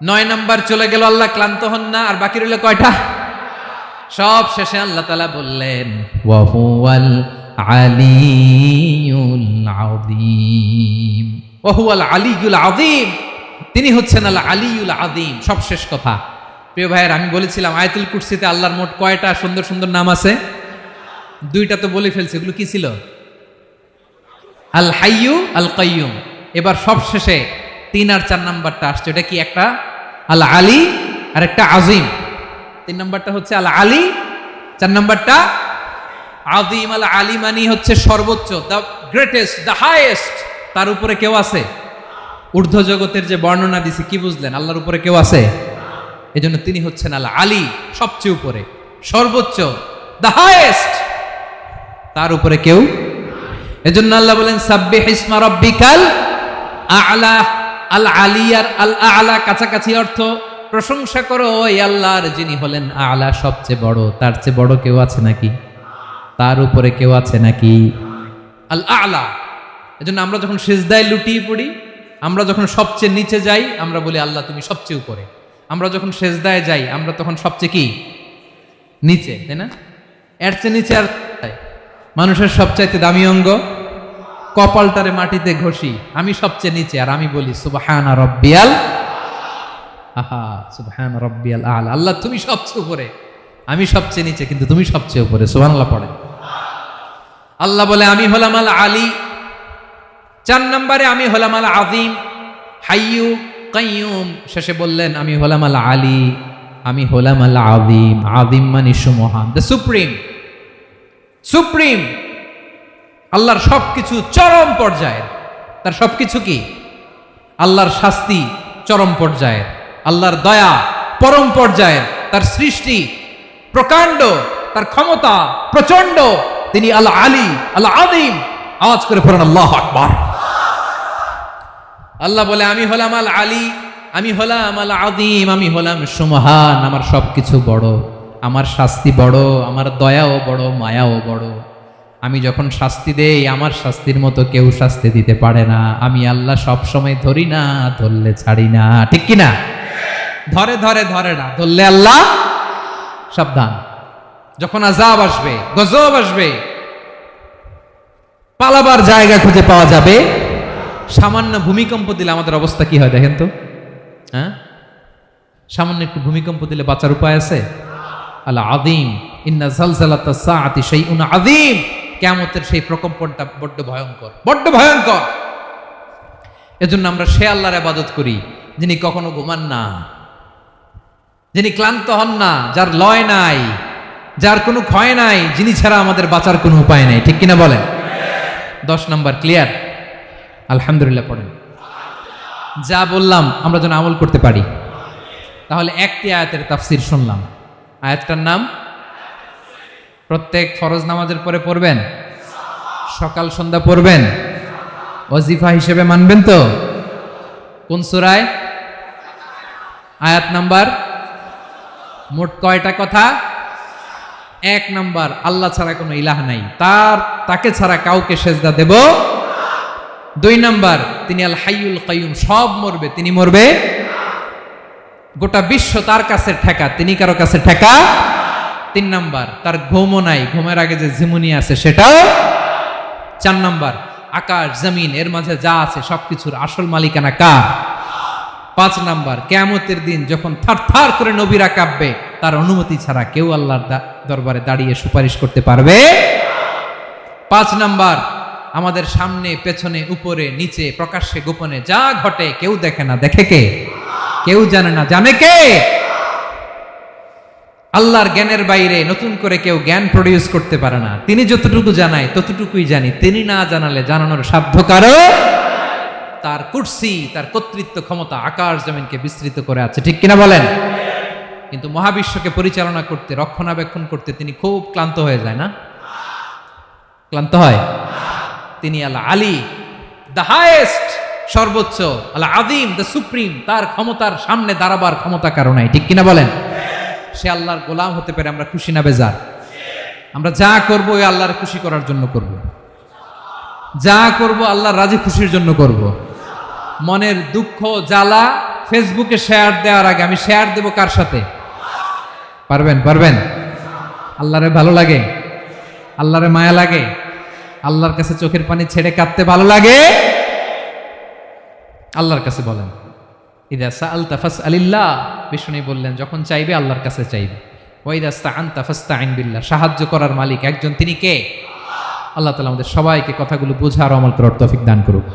9 নম্বর চলে গেল, আল্লাহ ক্লান্ত হন না। আর বাকি রইল কয়টা? সব শেষে আল্লাহ তাআলা বললেন ওয়া হুয়াল আলিয়ুল আযীম, ওয়া হুয়াল আলিয়ুল আযীম, তিনি হচ্ছেন আল আলিয়ুল আযীম। সব শেষ কথা। প্রিয় ভাইয়ের, আমি বলেছিলাম আয়াতুল কুরসিতে আল্লাহর মোট কয়টা সুন্দর সুন্দর নাম আছে? দুইটা তো বলে ফেলছে, এগুলো কি ছিল? আল হাইয়ু আল কাইয়ুম। এবার সব শেষে 3 আর 4 নাম্বারটা আসছে, এটা কি? একটা আল আলী আর একটা আজিম। 3 নাম্বারটা হচ্ছে আল আলী, 4 নাম্বারটা আযীম। আল আলী মানে হচ্ছে সর্বোচ্চ, দ্য গ্রেটেস্ট, দ্য হাইয়েস্ট। তার উপরে কেউ আছে? ঊর্ধ্ব জগতের যে বর্ণনা দিছি, কি বুঝলেন? আল্লাহর উপরে কেউ আছে? এজন্য তিনি হচ্ছেন আল আলী, সবচেয়ে উপরে, সর্বোচ্চ, দ্য হাইয়েস্ট। তার উপরে কেউ। এজন্য আল্লাহ বলেন সাব্বিহ ইসমা রাব্বিকাল আ'লা। আল আলী আর আল আ'লা কাছাকাছি অর্থ। প্রশংসা করো ওই আল্লাহর যিনি হলেন আ'লা, সবচেয়ে বড়। তার চেয়ে বড় কেউ আছে নাকি? তার উপরে কেউ আছে নাকি? আল আ'লা। এজন্য আমরা যখন সিজদায় লুটিয়ে পড়ি, আমরা যখন সবচেয়ে নিচে যাই, আমরা বলি আল্লাহ তুমি সবচেয়ে উপরে। আমরা যখন সিজদায় যাই, আমরা তখন সবচেয়ে কি? নিচে, তাই না? এর চেয়ে নিচে আর মানুষের সবচাইতে দামি অঙ্গ কপালটারে মাটিতে ঘষি, আমি সবচেয়ে নিচে, আর আমি বলি সুবহানা রাব্বিয়াল আহা, সুবহানা রাব্বিয়াল আ'লা। আল্লাহ তুমি সবচেয়ে উপরে, আমি সবচেয়ে নিচে, কিন্তু তুমি সবচেয়ে উপরে। সুবহানাল্লাহ পড়েন। আল্লাহ বলে আমি হলাম আল আলী। 4 নম্বরে আমি হলাম আল আযীম, হাইয়ু কাইয়ুম। শেষে বললেন আমি হলাম আল আলী, আমি হলাম আল আযীম। আযীম মানে সুমহান, দ্য সুপ্রিম। সুপ্রিম। আল্লাহর সবকিছু চরম পর্যায়ের। তার সবকিছু কি? আল্লাহর শাস্তি চরম পর্যায়ের, আল্লাহর দয়া পরম পর্যায়ের, তার সৃষ্টি প্রকাণ্ড, তার ক্ষমতা প্রচন্ড। তিনি আল আলী, আল আযীম। আওয়াজ করে পড়েন আল্লাহু আকবার। আল্লাহ বলে আমি হলাম আল আলী, আমি হলাম আল আযীম, আমি হলাম সুমহান। আমার সবকিছু বড়, আমার শাস্তি বড়, আমার দয়াও বড়, মায়াও বড়। আমি যখন শাস্তি দেই, আমার শাস্তির মতো কেউ শাস্তি দিতে পারে না। আমি আল্লাহ সব সময় ধরি না, ধরলে ছাড়ি না। ঠিক কি না? ধরে ধরে ধরে না, ধরলে আল্লাহ সাবধান। যখন আযাব আসবে, গজব আসবে, পালাবার জায়গা খুঁজে পাওয়া যাবে। সামান্য ভূমিকম্প দিলে আমাদের অবস্থা কি হয় দেখেন তো? হ্যাঁ, সামান্য একটু ভূমিকম্প দিলে বাঁচার উপায় আছে? আল আযীম, ইন্না যালজালাতাস সাআতি শাইউন আযীম। কিয়ামতের সেই প্রকম্পনটা বড্ড ভয়ঙ্কর, বড্ড ভয়ঙ্কর। এজন্য আমরা সে আল্লাহর ইবাদত করি যিনি কখনো ঘুমান না, যিনি ক্লান্ত হন না, যার লয় নাই, যার কোনো ক্ষয় নাই, যিনি ছাড়া আমাদের বাঁচার কোনো উপায় নাই। ঠিক কিনা বলেন? 10 নম্বর ক্লিয়ার? আলহামদুলিল্লাহ পড়েন। যা বললাম আমরা যেন আমল করতে পারি। তাহলে একটি আয়াতের তাফসীর শুনলাম। আয়াতটার নাম প্রত্যেক ফরজ নামাজের পরে পড়বেন, সকাল সন্ধ্যা পড়বেন, ওয়াজিফা হিসেবে মানবেন তো? কোন সূরায়? আয়াত নাম্বার। মোট কয়টা কথা? 1 নাম্বার, আল্লাহ ছাড়া কোনো ইলাহ নাই, তাকে ছাড়া কাউকে সেজদা দেব। 2 নাম্বার, তিনি আল হাইয়ুল কাইয়ুম, সব মরবে, তিনি মরবে। গোটা বিশ্ব তার কাছে ঠেকা, তিনি কারো কাছে ঠেকা। 3 নাম্বার, তার ঘুমও নাই, ঘুমের আগে যে ঝিমুনি আছে সেটাও। 4 নাম্বার, আকাশ জমিন এর মাঝে যা আছে সবকিছুর আসল মালিকানা কার? 5 নাম্বার, কিয়ামতের দিন যখন থারথার করে নবীরা কাঁপবে, তার অনুমতি ছাড়া কেউ আল্লাহর দরবারে দাঁড়িয়ে সুপারিশ করতে পারবে। 5 নাম্বার, আমাদের সামনে পেছনে উপরে নিচে প্রকাশ্যে গোপনে যা ঘটে কেউ দেখে না, দেখে কে? কেউ জানে না, জানে কে? আল্লাহর জ্ঞানের বাইরে নতুন করে কেউ জ্ঞান প্রডিউস করতে পারে না। তিনি যতটুকু জানায় ততটুকুই জানি, তিনি না জানালে জানানোর সাধ্য কারো। তার কুরসি, তার কর্তৃত্ব ক্ষমতা আকাশ জমিনকে বিস্তৃত করে আছে। ঠিক কিনা বলেন? কিন্তু মহাবিশ্বকে পরিচালনা করতে, রক্ষণাবেক্ষণ করতে তিনি খুব ক্লান্ত হয়ে যায় না? ক্লান্ত হয়? তিনি আল আলী, দ্য হাইয়েস্ট, সর্বোচ্চ, আল আযীম, দ্য সুপ্রিম। তার ক্ষমতার সামনে দাঁড়াবার ক্ষমতা কারো নাই। ঠিক কিনা বলেন? সে আল্লাহর গোলাম হতে পারে আমরা খুশি না বেজার? আমরা যা করব ওই আল্লাহর খুশি করার জন্য করব, যা করব আল্লাহর রাজি খুশির জন্য করব। মনের দুঃখ জ্বালা ফেসবুকে শেয়ার দেওয়ার আগে আমি শেয়ার দেব কার সাথে? পারবেন? পারবেন? আল্লাহরে ভালো লাগে, আল্লাহরে মায়া লাগে, আল্লাহর কাছে চোখের পানি ছেড়ে কাঁদতে ভালো লাগে। আল্লাহর কাছে বলেন, ইদা সাআলতা ফাসআলিল্লাহ, বিষ্ণু বললেন যখন চাইবে আল্লাহর কাছে চাইবে। ওয়া ইদা ইসতাআনতা ফাসতাইন বিল্লাহ, সাহায্য করার মালিক একজন, তিনি কে? আল্লাহ তাআলা আমাদের সবাইকে কথাগুলো বোঝার আমল করার তৌফিক দান করুক।